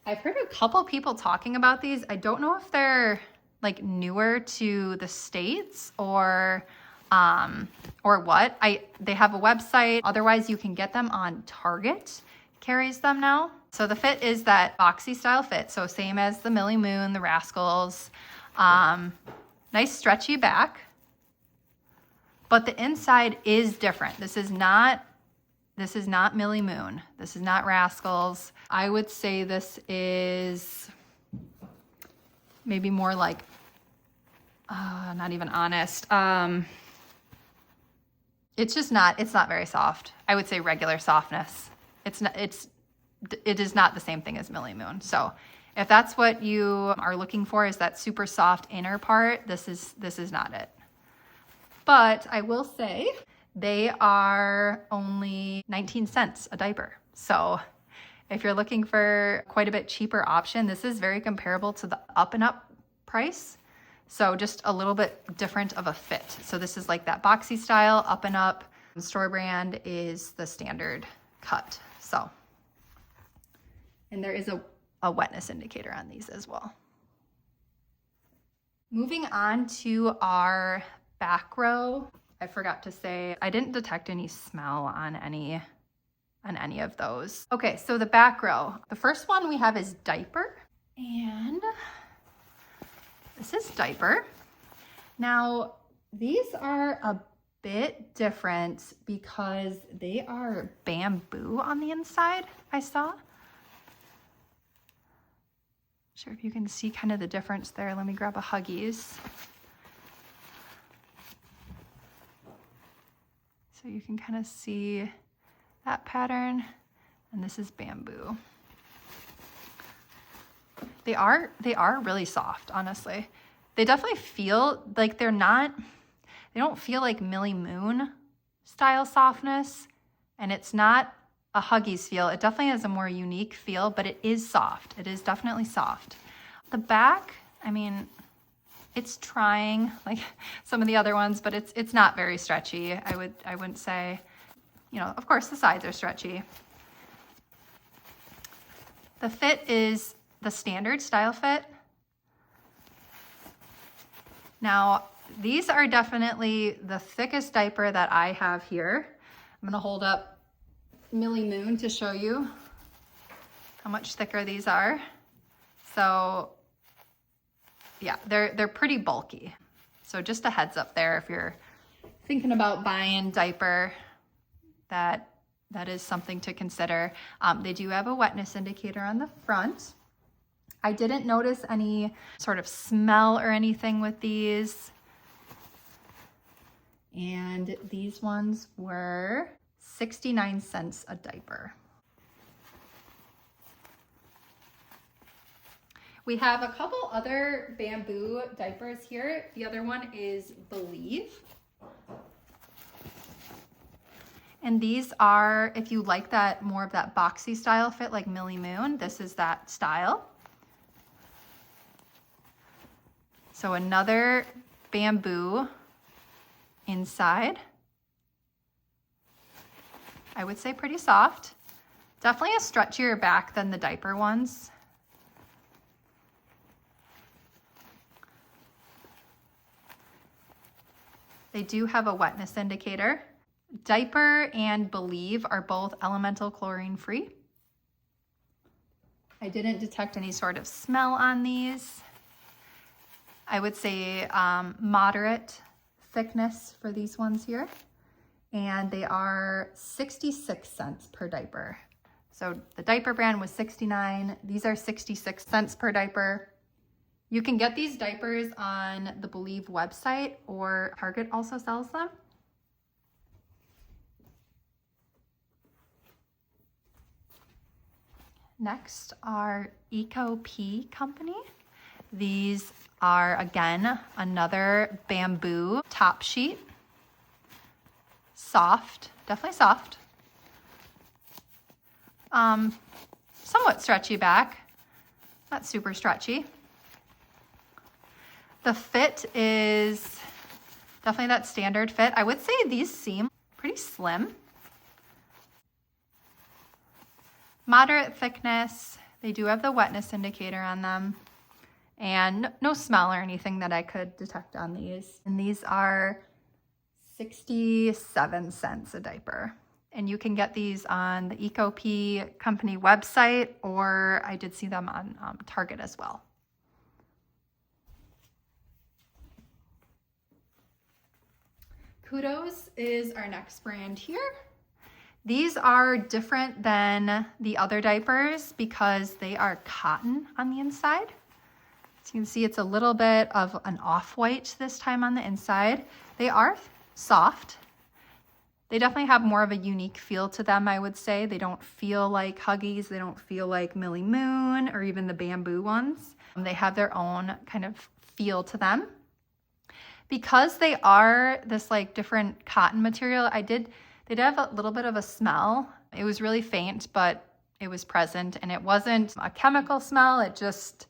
I've heard a couple people talking about these. I don't know if they're like newer to the States or what. They have a website. Otherwise, you can get them on Target, carries them now. So the fit is that boxy style fit. So same as the Millie Moon, the Rascals. Nice stretchy back. But the inside is different. This is not Millie Moon. This is not Rascals. I would say this is maybe more like, not even honest. It's not very soft. I would say regular softness. It is not the same thing as Millie Moon. So if that's what you are looking for, is that super soft inner part, this is not it. But I will say they are only 19 cents a diaper. So if you're looking for quite a bit cheaper option, this is very comparable to the Up&Up price. So just a little bit different of a fit. So this is like that boxy style. Up&Up store brand is the standard cut. So, and there is a wetness indicator on these as well. Moving on to our back row. I forgot to say, I didn't detect any smell on any of those. Okay, so the back row. The first one we have is Diaper. And this is Diaper. Now, these are a bit different because they are bamboo on the inside, I saw. Not sure if you can see kind of the difference there. Let me grab a Huggies. So you can kind of see that pattern, and this is bamboo. They are really soft, honestly. They definitely feel like they don't feel like Millie Moon style softness, and it's not a Huggies feel. It definitely has a more unique feel, but it is soft. It is definitely soft. The back, I mean, it's trying like some of the other ones, but it's not very stretchy. I wouldn't say, you know, of course the sides are stretchy. The fit is the standard style fit. Now, these are definitely the thickest diaper that I have here. I'm gonna hold up Millie Moon to show you how much thicker these are. So yeah, they're pretty bulky. So just a heads up there if you're thinking about buying diaper, that is something to consider. They do have a wetness indicator on the front. I didn't notice any sort of smell or anything with these. And these ones were 69 cents a diaper. We have a couple other bamboo diapers here. The other one is Believe. And these are, if you like that more of that boxy style fit like Millie Moon, this is that style. So another bamboo inside. I would say pretty soft. Definitely a stretchier back than the diaper ones. They do have a wetness indicator. Diaper and Believe are both elemental chlorine free. I didn't detect any sort of smell on these. I would say moderate thickness for these ones here. And they are 66 cents per diaper. So the diaper brand was 69. These are 66 cents per diaper. You can get these diapers on the Believe website, or Target also sells them. Next are EcoPeaCo company. These are, again, another bamboo top sheet. Soft, definitely soft. Somewhat stretchy back, not super stretchy. The fit is definitely that standard fit. I would say these seem pretty slim. Moderate thickness. They do have the wetness indicator on them. And no smell or anything that I could detect on these. And these are 67 cents a diaper. And you can get these on the EcoPeaCo company website, or I did see them on Target as well. Kudos is our next brand here. These are different than the other diapers because they are cotton on the inside. So you can see it's a little bit of an off-white this time on the inside. They are soft. They definitely have more of a unique feel to them, I would say. They don't feel like Huggies. They don't feel like Millie Moon or even the bamboo ones. They have their own kind of feel to them. Because they are this like different cotton material, they did have a little bit of a smell. It was really faint, but it was present, and it wasn't a chemical smell. It just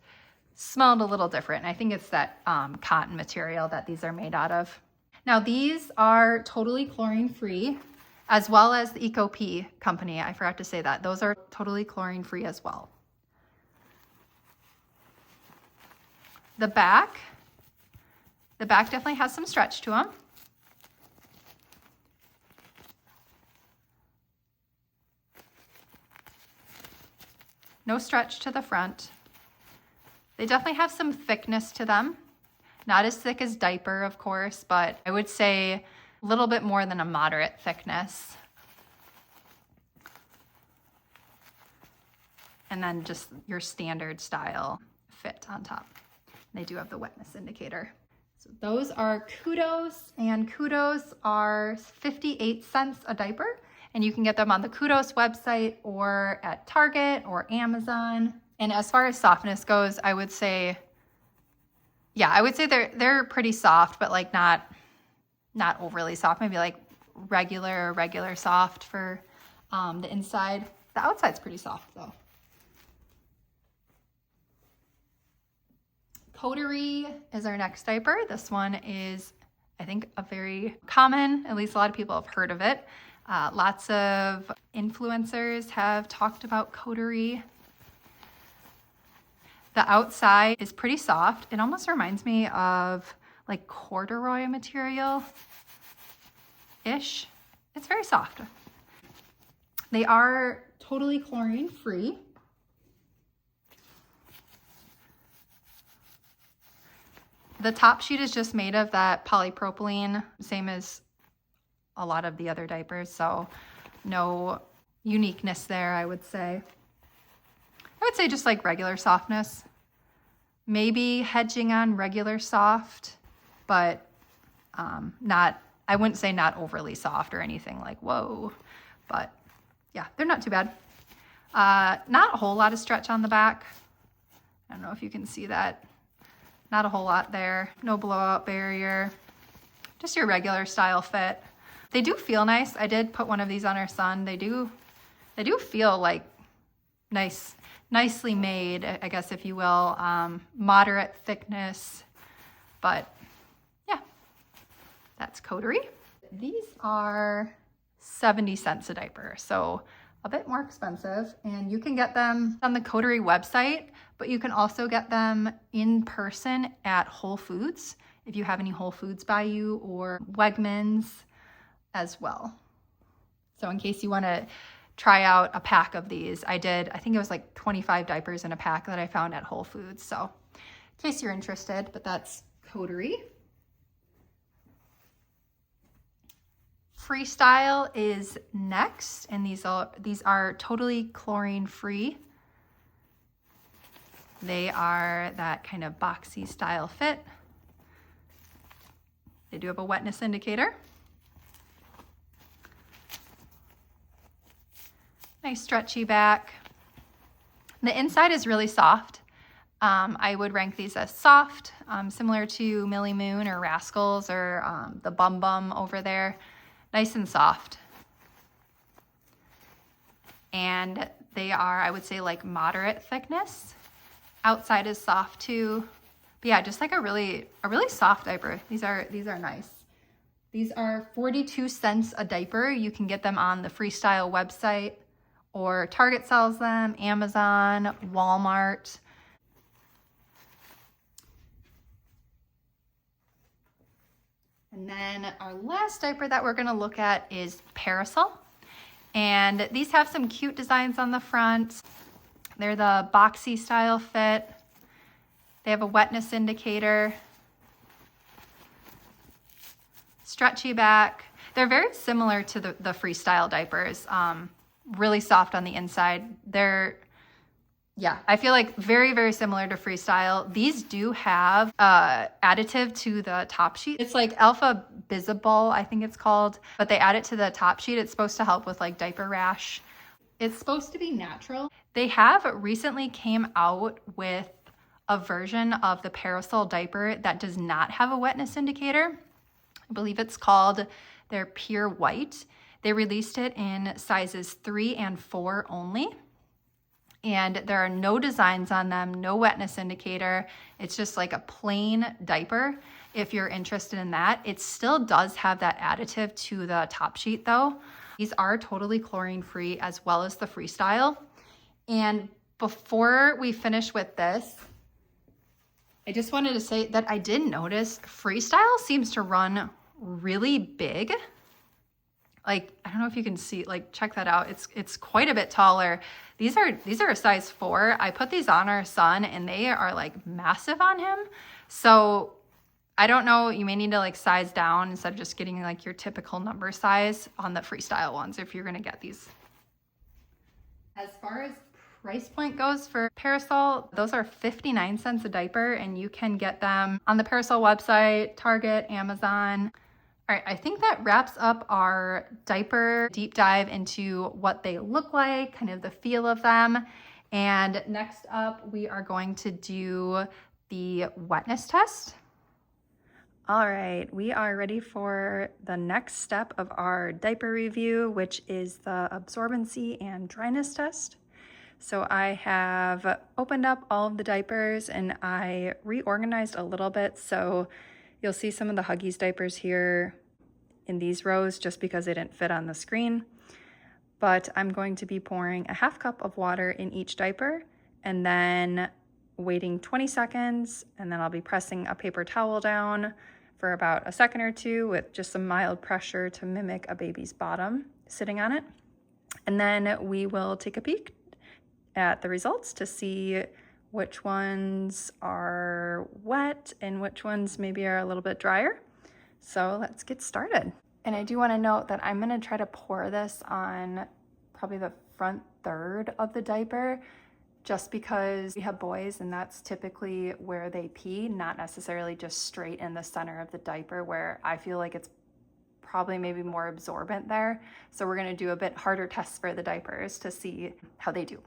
smelled a little different. And I think it's that cotton material that these are made out of. Now these are totally chlorine free, as well as the EcoPeaCo company. I forgot to say that. Those are totally chlorine free as well. The back definitely has some stretch to them. No stretch to the front. They definitely have some thickness to them. Not as thick as Diaper, of course, but I would say a little bit more than a moderate thickness. And then just your standard style fit on top. They do have the wetness indicator. So those are Kudos, and Kudos are 58 cents a diaper, and you can get them on the Kudos website or at Target or Amazon. And as far as softness goes, I would say, yeah, I would say they're pretty soft, but like not overly soft, maybe like regular soft for the inside. The outside's pretty soft though. Coterie is our next diaper. This one is, I think, a very common, at least a lot of people have heard of it. Lots of influencers have talked about Coterie. The outside is pretty soft. It almost reminds me of like corduroy material-ish. It's very soft. They are totally chlorine free. The top sheet is just made of that polypropylene, same as a lot of the other diapers, so no uniqueness there, I would say. I would say just like regular softness. Maybe hedging on regular soft, but I wouldn't say not overly soft or anything like, whoa. But yeah, they're not too bad. Not a whole lot of stretch on the back. I don't know if you can see that. Not a whole lot there. No blowout barrier. Just your regular style fit. They do feel nice. I did put one of these on our son. They do feel like nicely made, I guess, if you will. Moderate thickness, but yeah, that's Coterie. These are 70 cents a diaper, so a bit more expensive, and you can get them on the Coterie website, but you can also get them in person at Whole Foods if you have any Whole Foods by you, or Wegmans as well. So in case you want to try out a pack of these, I think it was like 25 diapers in a pack that I found at Whole Foods. So in case you're interested, but that's Coterie. Freestyle is next, and these are totally chlorine free. They are that kind of boxy style fit. They do have a wetness indicator. Nice stretchy back. The inside is really soft. I would rank these as soft, similar to Millie Moon or Rascals or the BumBum over there. Nice and soft. And they are, I would say, like moderate thickness. Outside is soft too. But yeah, just like a really soft diaper. These are nice. These are 42 cents a diaper. You can get them on the Freestyle website, or Target sells them, Amazon, Walmart. And then our last diaper that we're gonna look at is Parasol. And these have some cute designs on the front. They're the boxy style fit. They have a wetness indicator. Stretchy back. They're very similar to the Freestyle diapers. Really soft on the inside. Yeah, I feel like very similar to Freestyle. These do have additive to the top sheet. It's like Alpha Visible, I think it's called, but they add it to the top sheet. It's supposed to help with like diaper rash. It's supposed to be natural. They have recently came out with a version of the Parasol diaper that does not have a wetness indicator. I believe it's called their Pure White. They released it in sizes 3 and 4 only. And there are no designs on them, no wetness indicator. It's just like a plain diaper. If you're interested in that, it still does have that additive to the top sheet though. These are totally chlorine free, as well as the Freestyle. And before we finish with this, I just wanted to say that I did notice Freestyle seems to run really big Like, I don't know if you can see, like, check that out. It's quite a bit taller. These are a size 4. I put these on our son and they are like massive on him. So I don't know, you may need to like size down instead of just getting like your typical number size on the Freestyle ones if you're gonna get these. As far as price point goes for Parasol, those are 59 cents a diaper, and you can get them on the Parasol website, Target, Amazon. All right, I think that wraps up our diaper deep dive into what they look like, kind of the feel of them. And next up, we are going to do the wetness test. All right, we are ready for the next step of our diaper review, which is the absorbency and dryness test. So I have opened up all of the diapers and I reorganized a little bit. So you'll see some of the Huggies diapers here in these rows just because they didn't fit on the screen. But I'm going to be pouring a half cup of water in each diaper and then waiting 20 seconds, and then I'll be pressing a paper towel down for about a second or two with just some mild pressure to mimic a baby's bottom sitting on it. And then we will take a peek at the results to see which ones are wet and which ones maybe are a little bit drier. So let's get started. And I do want to note that I'm going to try to pour this on probably the front third of the diaper, just because we have boys and that's typically where they pee, not necessarily just straight in the center of the diaper where I feel like it's probably maybe more absorbent there. So we're going to do a bit harder tests for the diapers to see how they do.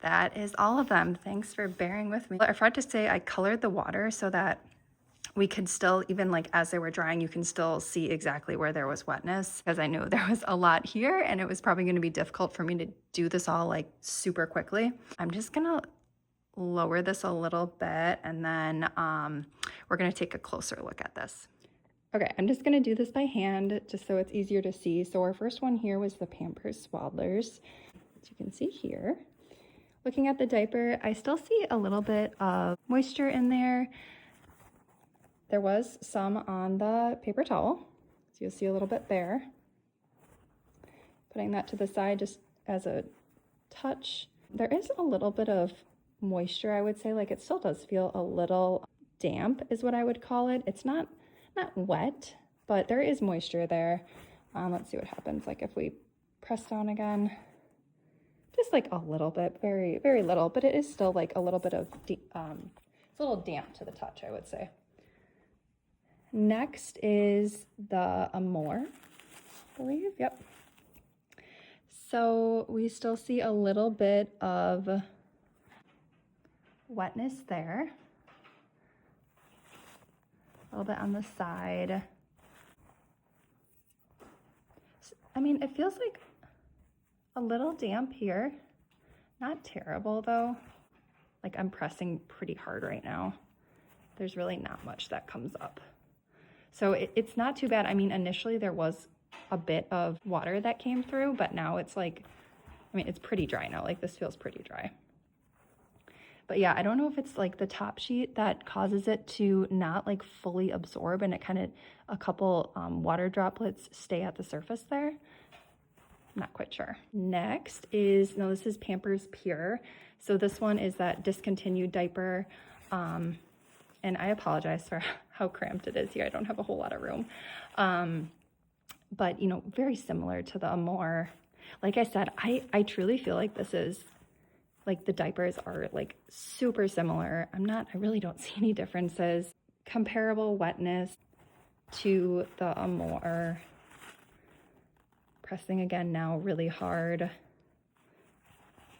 That is all of them. Thanks for bearing with me. I forgot to say I colored the water so that we could still, even like as they were drying, you can still see exactly where there was wetness, because I knew there was a lot here and it was probably going to be difficult for me to do this all like super quickly. I'm just gonna lower this a little bit and then we're gonna take a closer look at this. Okay, I'm just gonna do this by hand just so it's easier to see. So our first one here was the Pampers Swaddlers. As you can see here. Looking at the diaper, I still see a little bit of moisture in there. There was some on the paper towel, so you'll see a little bit there. Putting that to the side just as a touch. There is a little bit of moisture, I would say. Like, it still does feel a little damp is what I would call it. It's not wet, but there is moisture there. Let's see what happens. Like if we press down again, just like a little bit, very, very little, but it is still like a little bit of, it's a little damp to the touch, I would say. Next is the Amore, I believe, yep. So we still see a little bit of wetness there. A little bit on the side. I mean, it feels like a little damp here. Not terrible though. Like, I'm pressing pretty hard right now. There's really not much that comes up. So it's not too bad. I mean, initially there was a bit of water that came through, but now it's like, I mean, it's pretty dry now. Like, this feels pretty dry. But yeah, I don't know if it's like the top sheet that causes it to not like fully absorb and it kind of, a couple water droplets stay at the surface there. I'm not quite sure. Next is, no, this is Pampers Pure. So this one is that discontinued diaper. And I apologize for how cramped it is here. I don't have a whole lot of room. But, you know, very similar to the Amore. Like I said, I truly feel like this is, like, the diapers are like super similar. I really don't see any differences. Comparable wetness to the Amore. Pressing again now really hard.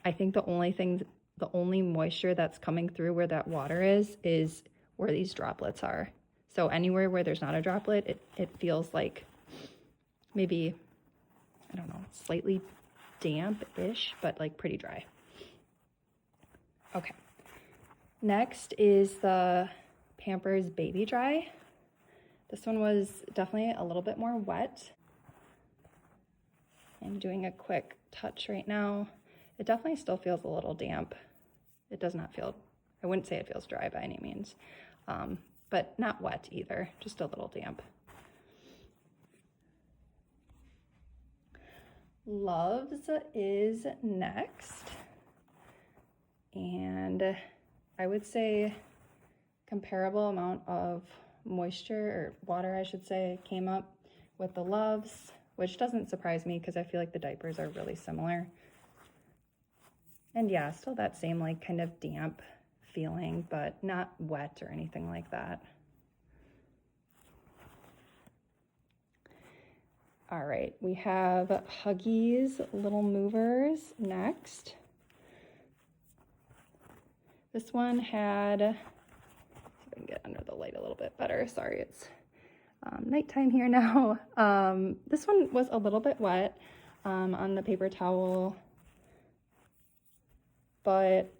I think the only moisture that's coming through where that water is where these droplets are. So anywhere where there's not a droplet, it feels like maybe, I don't know, slightly damp-ish, but like pretty dry. Okay, next is the Pampers Baby Dry. This one was definitely a little bit more wet. I'm doing a quick touch right now. It definitely still feels a little damp. It does not feel, I wouldn't say it feels dry by any means, but not wet either, just a little damp. Luvs is next. And I would say comparable amount of moisture, or water I should say, came up with the Luvs, which doesn't surprise me because I feel like the diapers are really similar. And yeah, still that same like kind of damp feeling, but not wet or anything like that. All right, we have Huggies Little Movers next. This one had, see if I can get under the light a little bit better. Sorry, it's nighttime here now. This one was a little bit wet on the paper towel, but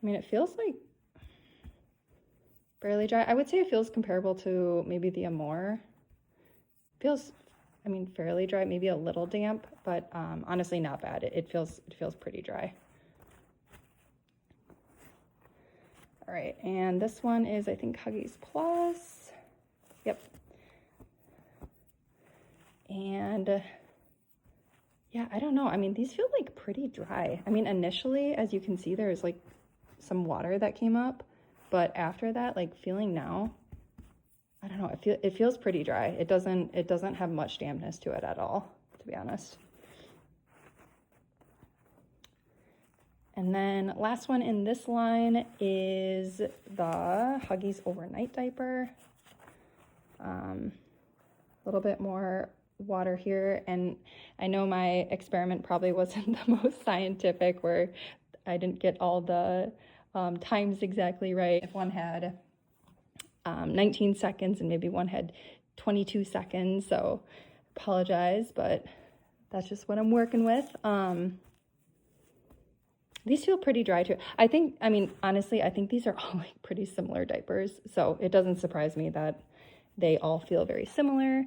I mean, it feels like fairly dry. I would say it feels comparable to maybe the Amore. Feels, I mean, fairly dry, maybe a little damp, but honestly not bad. It feels pretty dry. All right, and this one is, I think, Huggies Plus. Yep. And yeah, I don't know. I mean, these feel like pretty dry. I mean, initially, as you can see, there's like some water that came up, but after that, like feeling now, I don't know, it feels pretty dry. It doesn't have much dampness to it at all, to be honest. And then last one in this line is the Huggies Overnight Diaper. A little bit more water here, and I know my experiment probably wasn't the most scientific, where I didn't get all the times exactly right. If one had 19 seconds and maybe one had 22 seconds, so apologize, but that's just what I'm working with. These feel pretty dry too. I mean, honestly, I think these are all like pretty similar diapers, so it doesn't surprise me that They all feel very similar.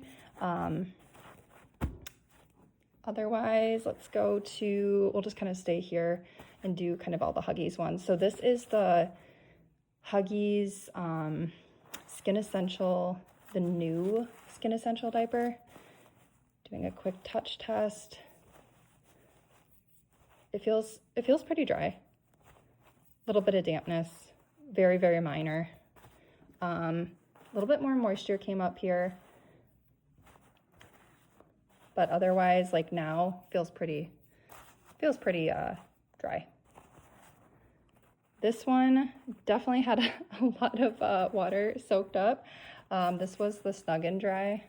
Otherwise, let's go to, we'll just kind of stay here and do kind of all the Huggies ones. So this is the Huggies Skin Essential, the new Skin Essential diaper. Doing a quick touch test. It feels pretty dry. A little bit of dampness, very, very minor. A little bit more moisture came up here. But otherwise, like now, feels pretty dry. This one definitely had a lot of water soaked up. This was the Snug Dry.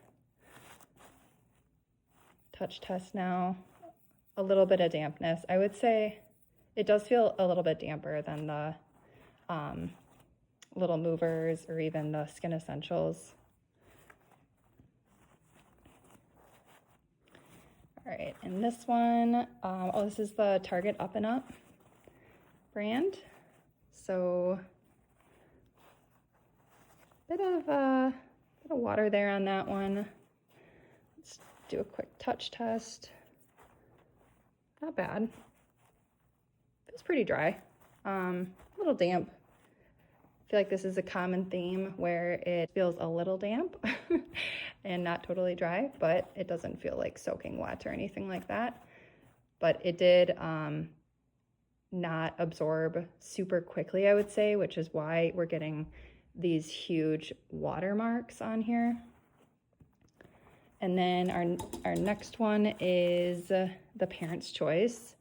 Touch test now. A little bit of dampness. I would say it does feel a little bit damper than the Little Movers or even the Skin Essentials. All right, and this one, this is the Target Up&Up brand. So, bit of water there on that one. Let's do a quick touch test. Not bad. Feels pretty dry. A little damp. I feel like this is a common theme where it feels a little damp and not totally dry, but it doesn't feel like soaking wet or anything like that. But it did not absorb super quickly, I would say, which is why we're getting these huge watermarks on here. And then our next one is the Parent's Choice.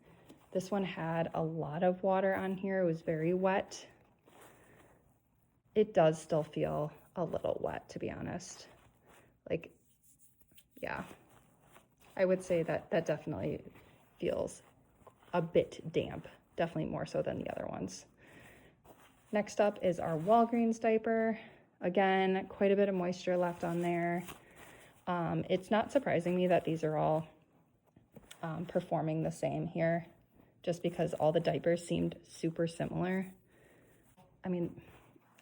This one had a lot of water on here. It was very wet. It does still feel a little wet, to be honest. Like, yeah, I would say that definitely feels a bit damp, definitely more so than the other ones. Next up is our Walgreens diaper. Again, quite a bit of moisture left on there. It's not surprising me that these are all performing the same here, just because all the diapers seemed super similar. I mean,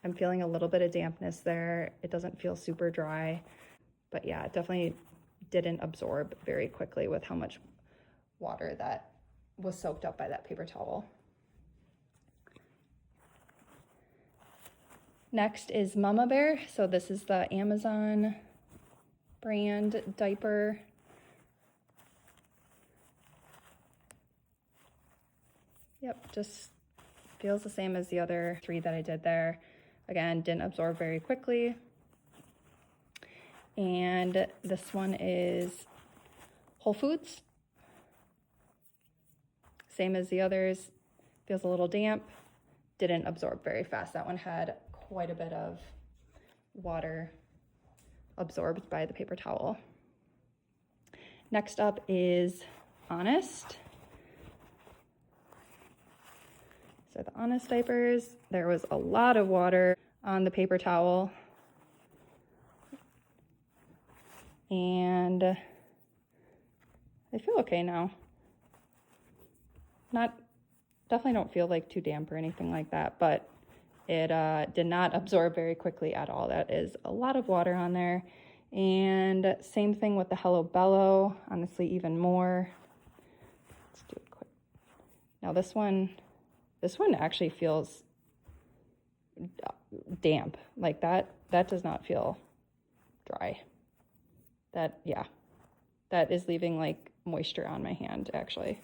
I'm feeling a little bit of dampness there. It doesn't feel super dry, but yeah, it definitely didn't absorb very quickly with how much water that was soaked up by that paper towel. Next is Mama Bear. So this is the Amazon brand diaper. Yep, just feels the same as the other three that I did there. Again, didn't absorb very quickly. And this one is Whole Foods. Same as the others, feels a little damp, didn't absorb very fast. That one had quite a bit of water absorbed by the paper towel. Next up is Honest. So the Honest diapers, there was a lot of water on the paper towel. And they feel okay now. Definitely don't feel like too damp or anything like that, but it did not absorb very quickly at all. That is a lot of water on there. And same thing with the Hello Bello, honestly, even more. Let's do it quick. Now this one actually feels damp. Like that does not feel dry. That is leaving like moisture on my hand, actually.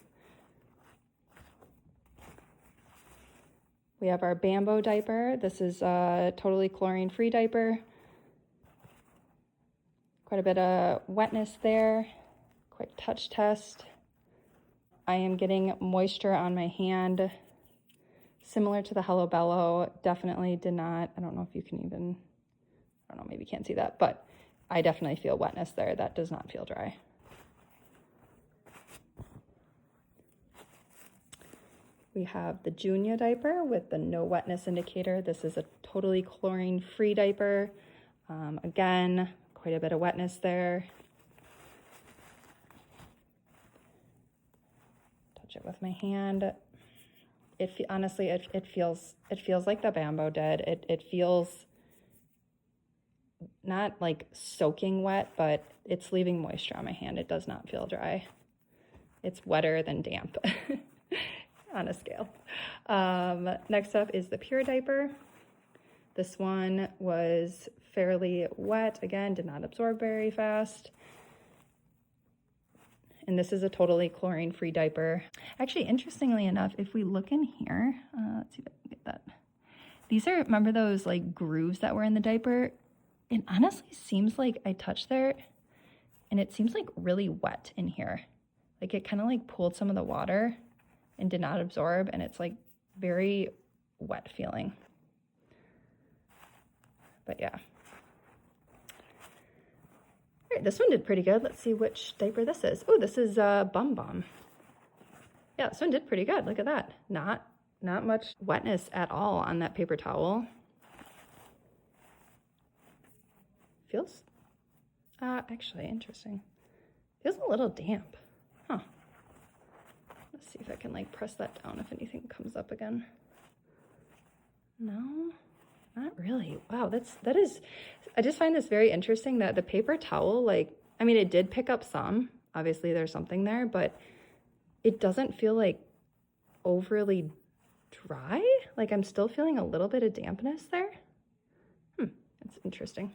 We have our Bambo diaper. This is a totally chlorine-free diaper. Quite a bit of wetness there. Quick touch test. I am getting moisture on my hand, similar to the Hello Bello. Definitely did not, I don't know if you can even, I don't know, maybe you can't see that, but I definitely feel wetness there. That does not feel dry. We have the Joonya diaper with the no wetness indicator. This is a totally chlorine-free diaper. Again, quite a bit of wetness there. Touch it with my hand. Honestly, it feels like the Bambo did. It feels not like soaking wet, but it's leaving moisture on my hand. It does not feel dry. It's wetter than damp on a scale. Next up is the Pure diaper. This one was fairly wet. Again, did not absorb very fast. And this is a totally chlorine-free diaper. Actually, interestingly enough, if we look in here, let's see if I can get that. These are, remember those like grooves that were in the diaper? It honestly seems like I touched there and it seems like really wet in here. Like it kind of like pulled some of the water and did not absorb, and it's like very wet feeling. But yeah. All right, this one did pretty good. Let's see which diaper this is. Oh, this is BumBum. Yeah, this one did pretty good. Look at that. Not much wetness at all on that paper towel. Feels, actually interesting. Feels a little damp. Huh. Let's see if I can like press that down if anything comes up again. No, not really. Wow, that is, I just find this very interesting that the paper towel, like, I mean, it did pick up some, obviously there's something there, but it doesn't feel like overly dry. Like I'm still feeling a little bit of dampness there. That's interesting.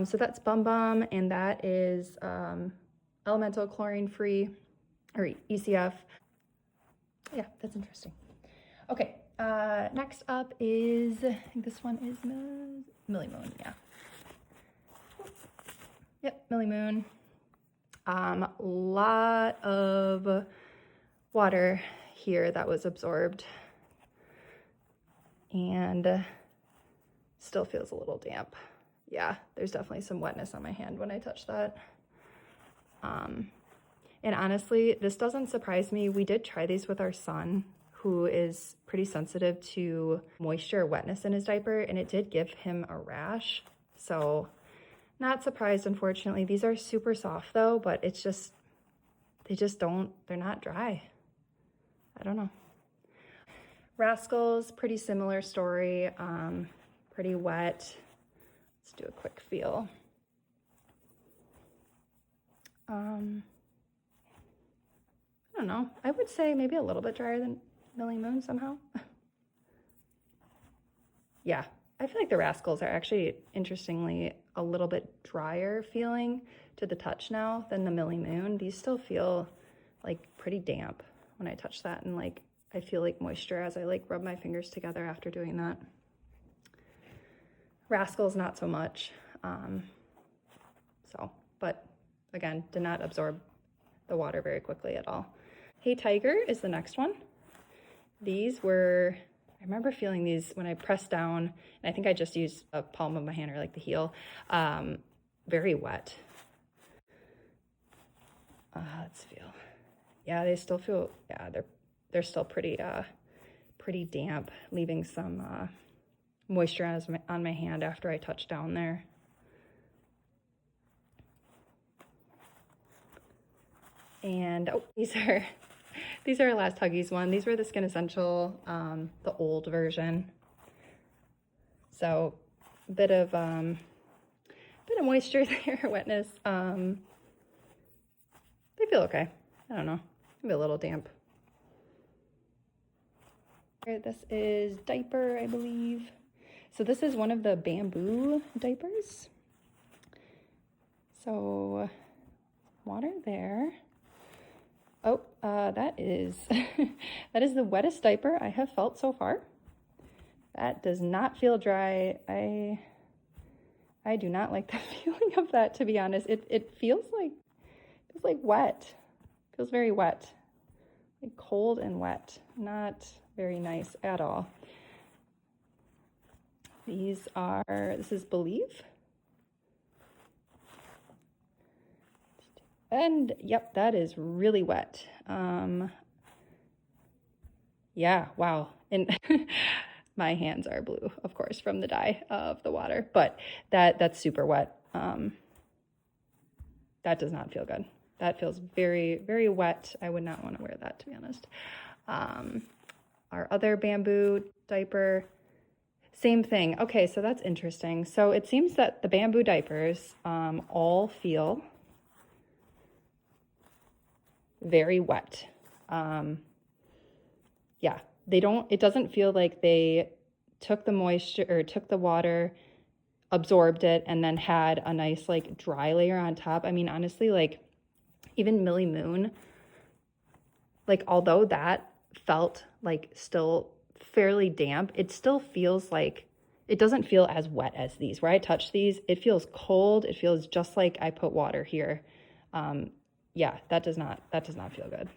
So that's BumBum, and that is elemental chlorine free, or ECF. Yeah, that's interesting. Okay, next up is, I think this one is Millie Moon, yeah. Yep, Millie Moon. Lot of water here that was absorbed, and still feels a little damp. Yeah, there's definitely some wetness on my hand when I touch that. And honestly, this doesn't surprise me. We did try these with our son, who is pretty sensitive to moisture or wetness in his diaper, and it did give him a rash. So not surprised, unfortunately. These are super soft though, but it's just, they're not dry. I don't know. Rascals, pretty similar story, pretty wet. Let's do a quick feel. I don't know. I would say maybe a little bit drier than Millie Moon somehow. Yeah, I feel like the Rascals are actually, interestingly, a little bit drier feeling to the touch now than the Millie Moon. These still feel like pretty damp when I touch that, and like I feel like moisture as I like rub my fingers together after doing that. Rascals, not so much. But again, did not absorb the water very quickly at all. Hey Tiger is the next one. These were, I remember feeling these when I pressed down, and I think I just used a palm of my hand or like the heel, very wet. Let's feel. Yeah, they still feel, yeah, they're still pretty damp, leaving some moisture on my hand after I touch down there. And oh, these are our last Huggies one. These were the Skin Essential, the old version. So a bit of moisture there, wetness. They feel okay. I don't know, maybe a little damp. This is Diaper, I believe. So this is one of the bamboo diapers. So water there. Oh, that is that is the wettest diaper I have felt so far. That does not feel dry. I do not like the feeling of that, to be honest. It feels like wet. It feels very wet, like cold and wet. Not very nice at all. This is Believe. And yep, that is really wet. Yeah, wow. And my hands are blue, of course, from the dye of the water, but that's super wet. That does not feel good. That feels very, very wet. I would not want to wear that, to be honest. Our other bamboo diaper, Same thing. Okay, so that's interesting. So it seems that the Bamboo diapers all feel very wet. Yeah, it doesn't feel like they took the moisture or took the water, absorbed it, and then had a nice like dry layer on top. I mean, honestly, like even Millie Moon, like although that felt like still fairly damp, it still feels like it doesn't feel as wet as these. Where I touch these, it feels cold. It feels just like I put water here. Yeah, that does not feel good.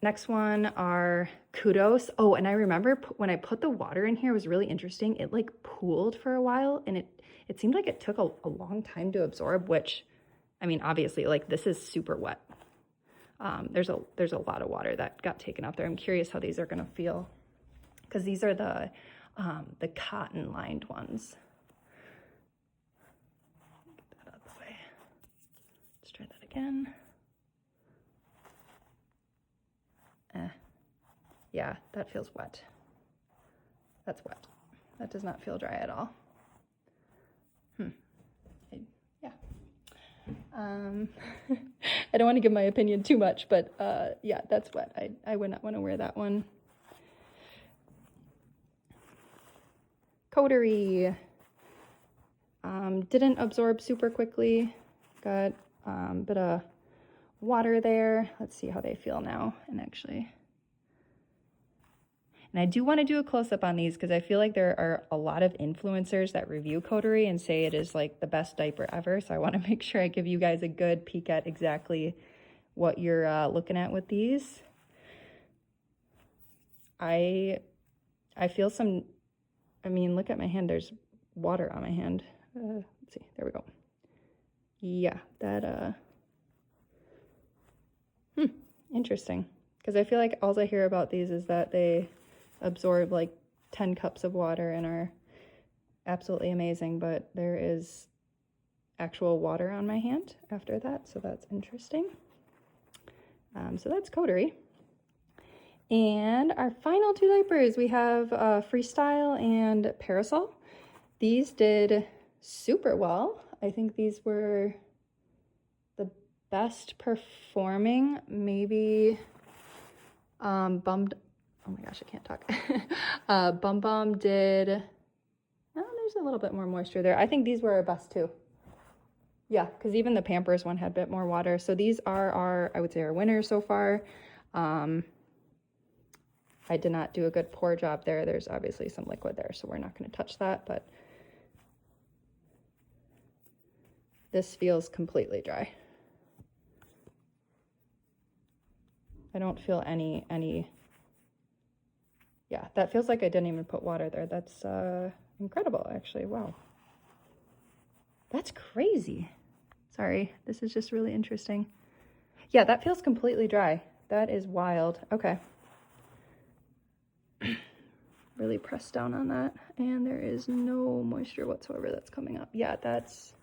Next one are Kudos. Oh, and I remember when I put the water in here, it was really interesting. It like pooled for a while, and it seemed like it took a long time to absorb, which, I mean, obviously, like this is super wet. There's a lot of water that got taken up there. I'm curious how these are gonna feel, because these are the cotton lined ones. Get that out of the way. Let's try that again. Yeah, that feels wet. That's wet. That does not feel dry at all. Yeah. I don't want to give my opinion too much, but yeah, that's wet. I would not want to wear that one. Coterie. Didn't absorb super quickly. Got a bit of water there. Let's see how they feel now. And I do want to do a close-up on these because I feel like there are a lot of influencers that review Coterie and say it is like the best diaper ever. So I want to make sure I give you guys a good peek at exactly what you're looking at with these. I feel some, I mean, look at my hand. There's water on my hand. Let's see. There we go. Yeah, that, interesting. Because I feel like all I hear about these is that they absorb like 10 cups of water and are absolutely amazing, but there is actual water on my hand after that, so that's interesting. So that's Coterie. And our final two diapers, we have Freestyle and Parasol. These did super well. I think these were the best performing, maybe oh my gosh, I can't talk. BumBum did, oh, there's a little bit more moisture there. I think these were our best too. Yeah, because even the Pampers one had a bit more water. So these are I would say, our winners so far. I did not do a good pour job there. There's obviously some liquid there, so we're not going to touch that, but this feels completely dry. I don't feel any, yeah, that feels like I didn't even put water there. That's incredible, actually. Wow. That's crazy. Sorry, this is just really interesting. Yeah, that feels completely dry. That is wild. Okay. Really press down on that, and there is no moisture whatsoever that's coming up. Yeah, that's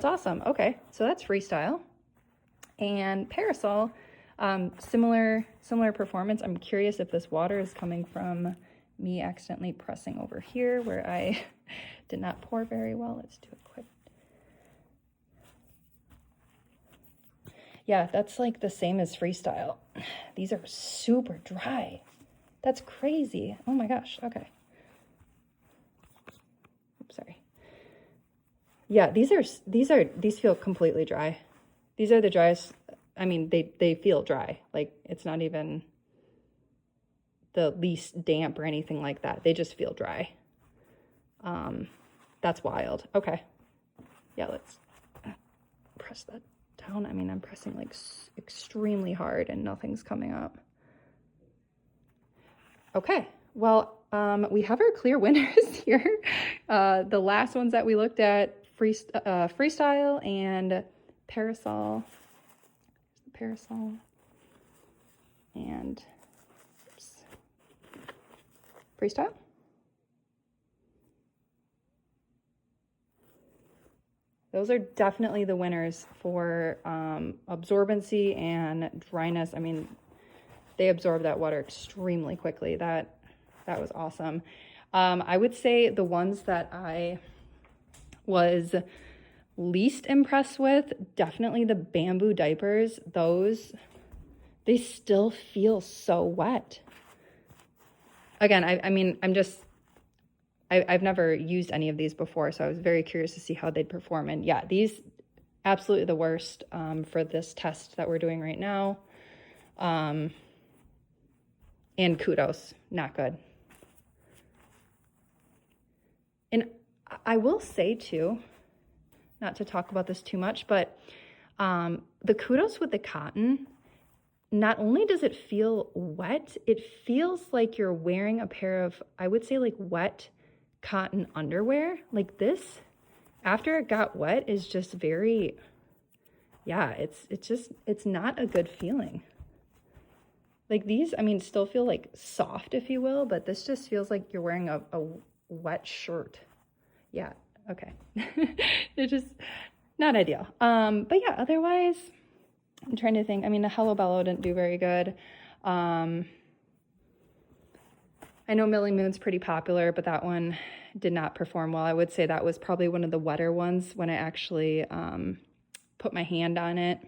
awesome. Okay, so that's Freestyle. And Parasol, similar performance. I'm curious if this water is coming from me accidentally pressing over here where I did not pour very well. Let's do it quick. Yeah, that's like the same as Freestyle. These are super dry. That's crazy. Oh my gosh. Okay. Oops, sorry. Yeah, these feel completely dry. These are the driest. I mean, they feel dry. Like it's not even the least damp or anything like that. They just feel dry. That's wild. Okay. Yeah, let's press that down. I mean, I'm pressing like extremely hard and nothing's coming up. Okay, well, we have our clear winners here. The last ones that we looked at, Freestyle and Parasol. Parasol. And oops, Freestyle. Those are definitely the winners for absorbency and dryness. I mean, they absorb that water extremely quickly. That was awesome. I would say the ones that I was least impressed with, definitely the Bamboo diapers. Those, they still feel so wet. Again, I mean, I've never used any of these before, so I was very curious to see how they'd perform. And yeah, these absolutely the worst for this test that we're doing right now. And Kudos, not good. And I will say too, not to talk about this too much, but the Kudos with the cotton, not only does it feel wet, it feels like you're wearing a pair of, I would say, like wet cotton underwear. Like this, after it got wet, is just very, yeah, it's not a good feeling. Like these, I mean, still feel like soft, if you will, but this just feels like you're wearing a wet shirt. Yeah, okay. It's just not ideal. But yeah, otherwise, I'm trying to think. I mean, the Hello Bello didn't do very good. I know Millie Moon's pretty popular, but that one did not perform well. I would say that was probably one of the wetter ones when I actually put my hand on it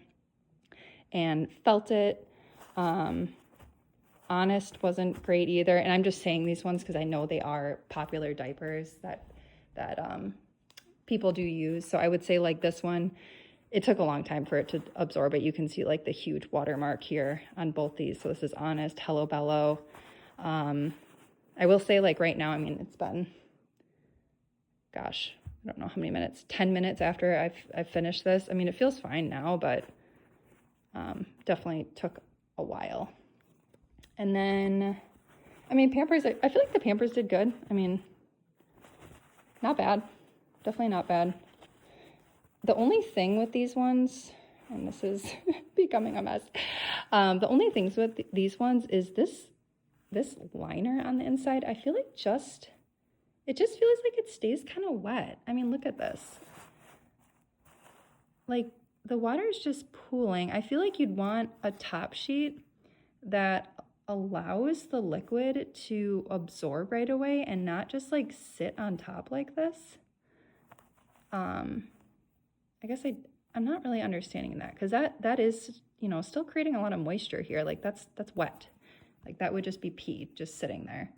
and felt it. Honest wasn't great either. And I'm just saying these ones because I know they are popular diapers that people do use. So I would say like this one, it took a long time for it to absorb it. You can see like the huge watermark here on both these. So this is Honest, Hello Bello. I will say like right now, I mean, it's been, gosh, I don't know how many minutes, 10 minutes after I've finished this. I mean, it feels fine now, but definitely took a while. And then, I mean, Pampers, I feel like the Pampers did good. I mean, not bad. Definitely not bad. The only thing with these ones, and this is becoming a mess, the only things with these ones is this liner on the inside. I feel like it just feels like it stays kind of wet. I mean, look at this. Like, the water is just pooling. I feel like you'd want a top sheet that allows the liquid to absorb right away and not just like sit on top like this. I guess I'm not really understanding that, because that is, you know, still creating a lot of moisture here. Like that's wet. Like that would just be pee just sitting there.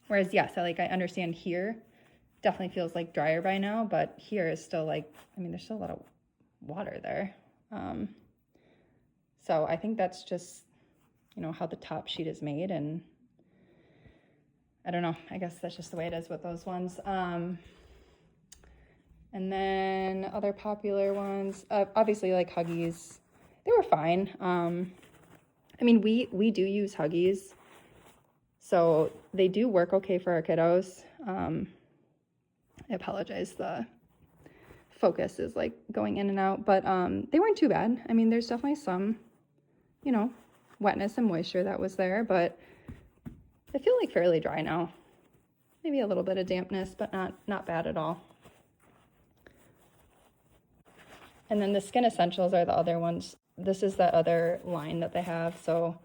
Whereas yes, I understand here definitely feels like drier by now, but here is still like, I mean, there's still a lot of water there. So I think that's just, you know, how the top sheet is made, and I don't know, I guess that's just the way it is with those ones. And then other popular ones, obviously like Huggies, they were fine. I mean, we do use Huggies, so they do work okay for our kiddos. I apologize, the focus is like going in and out, but they weren't too bad. I mean, there's definitely some, you know, wetness and moisture that was there, but I feel like fairly dry now. Maybe a little bit of dampness, but not bad at all. And then the Skin Essentials are the other ones. This is the other line that they have, so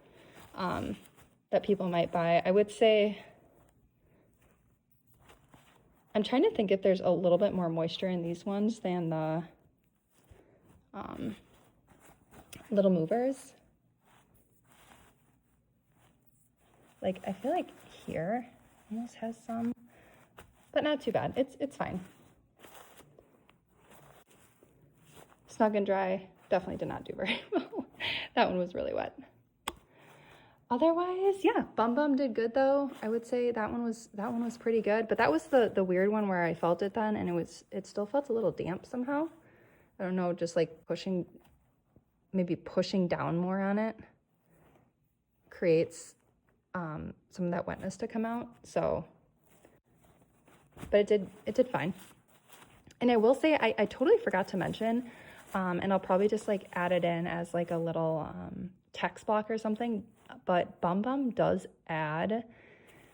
that people might buy. I would say, I'm trying to think if there's a little bit more moisture in these ones than the Little Movers. Like, I feel like here almost has some, but not too bad. It's fine. Snug and Dry definitely did not do very well. That one was really wet. Otherwise, yeah, BumBum did good though. I would say that one was pretty good, but that was the weird one where I felt it then, and it still felt a little damp somehow. I don't know, just like maybe pushing down more on it creates some of that wetness to come out. So, but it did fine. And I will say, I totally forgot to mention, and I'll probably just like add it in as like a little text block or something, but BumBum does add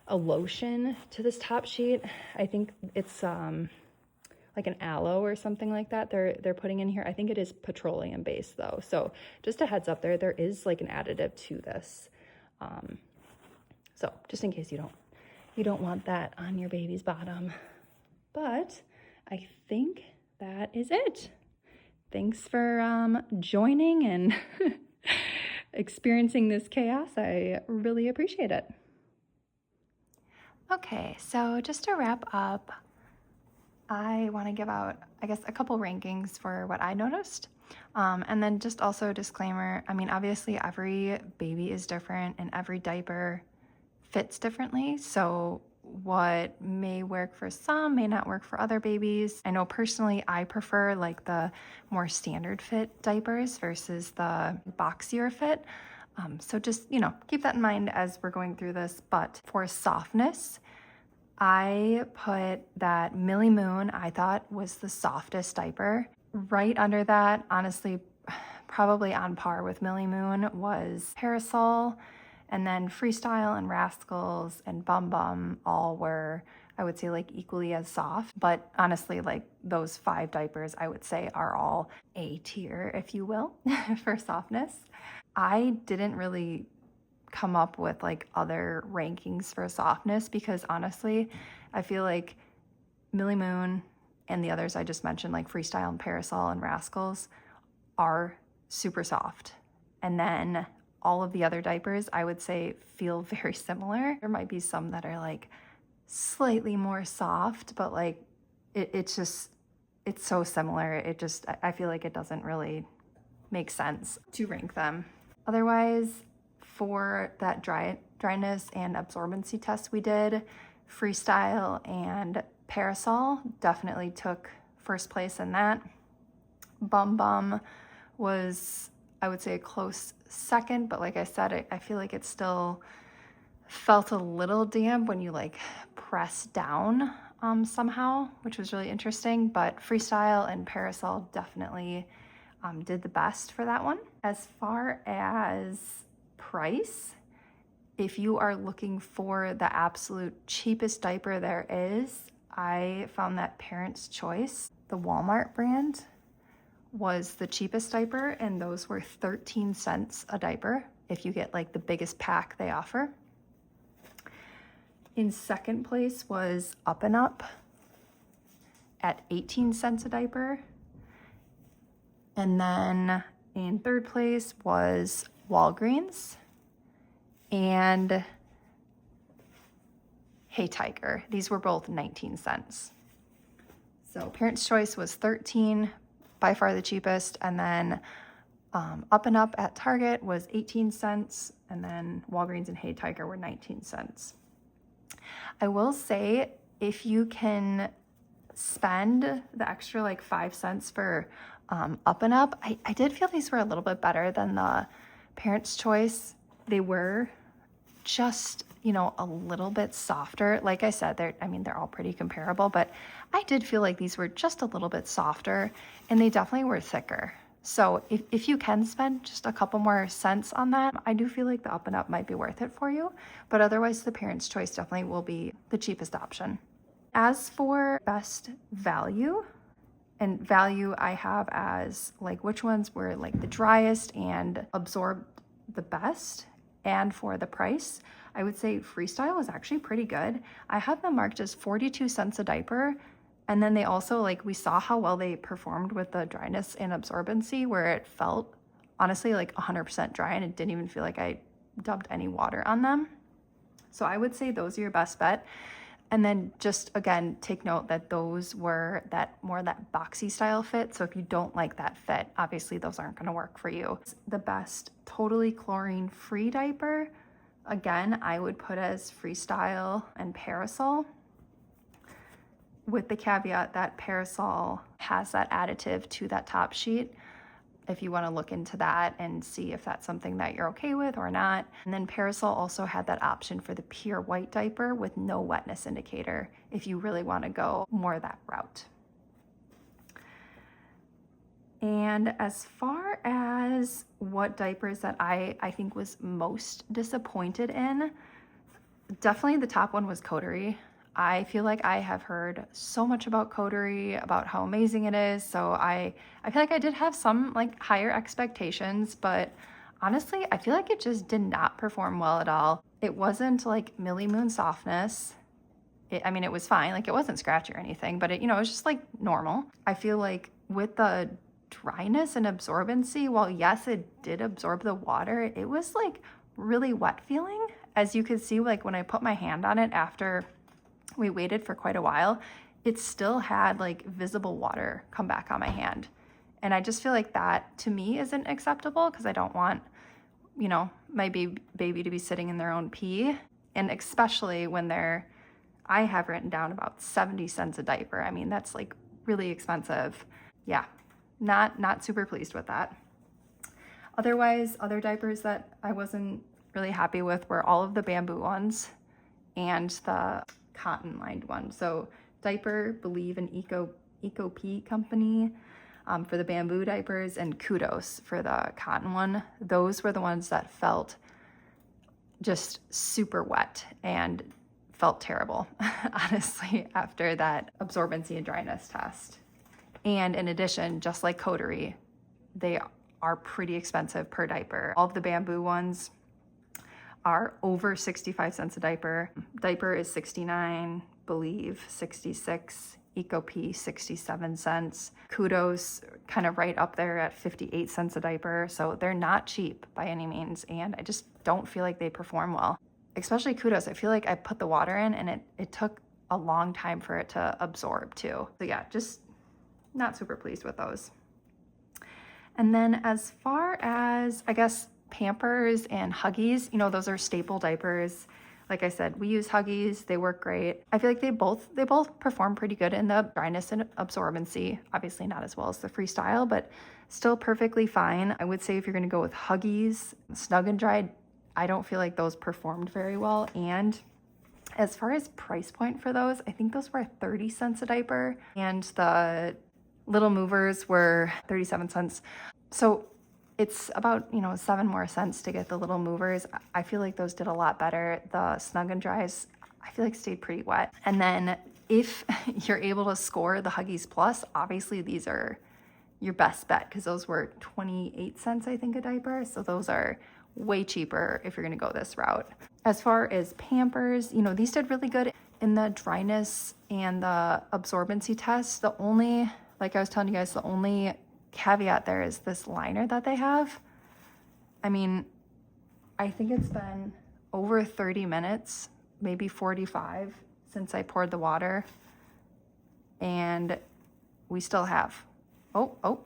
a lotion to this top sheet. I think it's like an aloe or something like that they're putting in here. I think it is petroleum based though. So just a heads up there is like an additive to this. So just in case you don't You don't want that on your baby's bottom. But I think that is it. Thanks for joining and experiencing this chaos. I really appreciate it. Okay, so just to wrap up, I want to give out, I guess, a couple rankings for what I noticed. And then just also a disclaimer, I mean, obviously every baby is different and every diaper fits differently. So what may work for some may not work for other babies. I know personally I prefer like the more standard fit diapers versus the boxier fit. So just, keep that in mind as we're going through this. But for softness, I put that Millie Moon, I thought was the softest diaper. Right under that, honestly, probably on par with Millie Moon was Parasol, and then Freestyle and Rascals and BumBum all were, I would say, like equally as soft. But honestly, like those 5 diapers, I would say are all A tier, if you will, for softness. I didn't really come up with like other rankings for softness because honestly, I feel like Millie Moon and the others I just mentioned, like Freestyle and Parasol and Rascals, are super soft. And then all of the other diapers, I would say, feel very similar. There might be some that are like slightly more soft, but like it's so similar. I feel like it doesn't really make sense to rank them. Otherwise, for that dryness and absorbency test we did, Freestyle and Parasol definitely took first place in that. BumBum was, I would say, a close second, but like I said, I feel like it still felt a little damp when you like press down somehow, which was really interesting. But Freestyle and Parasol definitely did the best for that one. As far as price, if you are looking for the absolute cheapest diaper there is, I found that Parents' Choice, the Walmart brand, was the cheapest diaper, and those were 13 cents a diaper if you get like the biggest pack they offer. In second place was Up&Up at 18 cents a diaper. And then in third place was Walgreens and HuggFit. These were both 19 cents. So Parents' Choice was 13, by far the cheapest. And then Up&Up at Target was 18 cents. And then Walgreens and HuggFit were 19 cents. I will say, if you can spend the extra like 5 cents for Up&Up, I did feel these were a little bit better than the Parents' Choice. They were just, a little bit softer. Like I said, they're all pretty comparable, but I did feel like these were just a little bit softer, and they definitely were thicker. So if you can spend just a couple more cents on that, I do feel like the Up&Up might be worth it for you, but otherwise the Parents' Choice definitely will be the cheapest option. As for best value, and value I have as like which ones were like the driest and absorbed the best, and for the price, I would say Freestyle was actually pretty good. I have them marked as 42 cents a diaper. And then they also, we saw how well they performed with the dryness and absorbency, where it felt honestly like 100% dry and it didn't even feel like I dumped any water on them. So I would say those are your best bet. And then just again, take note that those were that boxy style fit. So if you don't like that fit, obviously those aren't going to work for you. The best totally chlorine free diaper, again, I would put as Freestyle and Parasol, with the caveat that Parasol has that additive to that top sheet, if you want to look into that and see if that's something that you're okay with or not. And then Parasol also had that option for the pure white diaper with no wetness indicator, if you really want to go more that route. And as far as what diapers that I think was most disappointed in, definitely the top one was Coterie. I feel like I have heard so much about Coterie, about how amazing it is. So I feel like I did have some higher expectations, but honestly, I feel like it just did not perform well at all. It wasn't like Millie Moon softness. I mean, it was fine. Like, it wasn't scratchy or anything, but it, you know, it was just like normal. I feel like with the dryness and absorbency, while yes, it did absorb the water, it was like really wet feeling. As you could see, like when I put my hand on it after we waited for quite a while, it still had like visible water come back on my hand. And I just feel like that to me isn't acceptable, because I don't want, you know, my baby to be sitting in their own pee. And especially when I have written down about 70 cents a diaper. I mean, that's like really expensive. Yeah, not super pleased with that. Otherwise, other diapers that I wasn't really happy with were all of the bamboo ones and the cotton lined ones. So Diaper, Believe, and EcoPeaCo company for the bamboo diapers, and Kudos for the cotton one. Those were the ones that felt just super wet and felt terrible, honestly, after that absorbency and dryness test. And in addition, just like Coterie, they are pretty expensive per diaper. All of the bamboo ones are over 65 cents a diaper. Diaper is 69, Believe 66, EcoPeaCo 67 cents. Kudos kind of right up there at 58 cents a diaper. So they're not cheap by any means, and I just don't feel like they perform well. Especially Kudos, I feel like I put the water in and it took a long time for it to absorb too. So yeah, just not super pleased with those. And then as far as, I guess, Pampers and Huggies, you know, those are staple diapers. Like I said, we use Huggies, they work great. I feel like they both perform pretty good in the dryness and absorbency. Obviously not as well as the Freestyle, but still perfectly fine. I would say if you're gonna go with Huggies, Snug Dry, I don't feel like those performed very well. And as far as price point for those, I think those were 30 cents a diaper, and the little movers were 37 cents. So it's about, you know, 7 more cents to get the little movers. I feel like those did a lot better. The Snug Dries, I feel like stayed pretty wet. And then if you're able to score the Huggies Plus, obviously these are your best bet, because those were 28 cents, I think, a diaper. So those are way cheaper if you're gonna go this route. As far as Pampers, you know, these did really good in the dryness and the absorbency test. The only, like I was telling you guys, the only caveat there is this liner that they have. I mean, I think it's been over 30 minutes, maybe 45, since I poured the water, and we still have, oh,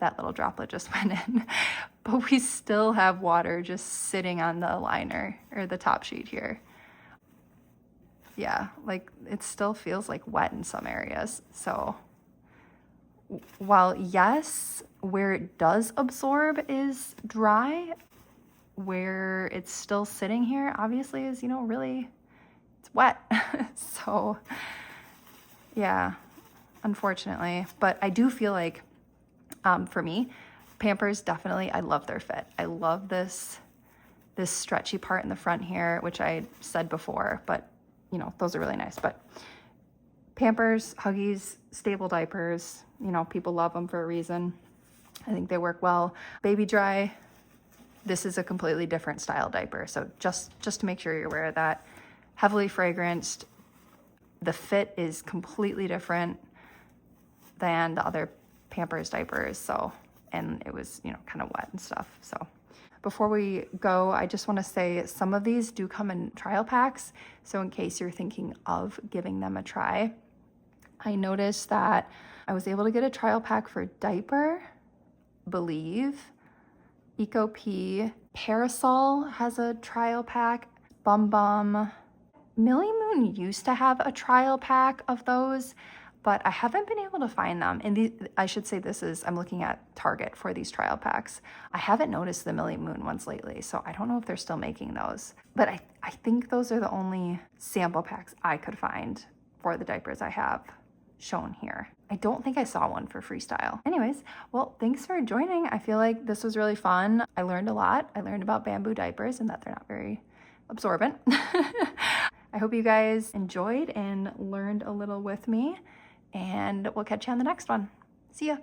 that little droplet just went in, but we still have water just sitting on the liner or the top sheet here. Yeah, like it still feels like wet in some areas. So while yes, where it does absorb is dry, where it's still sitting here obviously is, you know, really, it's wet. So yeah, unfortunately, but I do feel like for me, Pampers definitely, I love their fit. I love this stretchy part in the front here, which I said before, but you know, those are really nice. But Pampers, Huggies, stable diapers, you know, people love them for a reason. I think they work well. Baby Dry, this is a completely different style diaper. So just to make sure you're aware of that. Heavily fragranced. The fit is completely different than the other Pampers diapers. So, and it was, you know, kind of wet and stuff. So before we go, I just want to say some of these do come in trial packs. So in case you're thinking of giving them a try, I noticed that I was able to get a trial pack for Diaper, Believe, EcoPeaCo, Parasol has a trial pack, BumBum. Millie Moon used to have a trial pack of those, but I haven't been able to find them. And I should say I'm looking at Target for these trial packs. I haven't noticed the Millie Moon ones lately, so I don't know if they're still making those. But I think those are the only sample packs I could find for the diapers I have shown here. I don't think I saw one for Freestyle. Anyways, well, thanks for joining. I feel like this was really fun. I learned a lot. I learned about bamboo diapers and that they're not very absorbent. I hope you guys enjoyed and learned a little with me, and we'll catch you on the next one. See ya.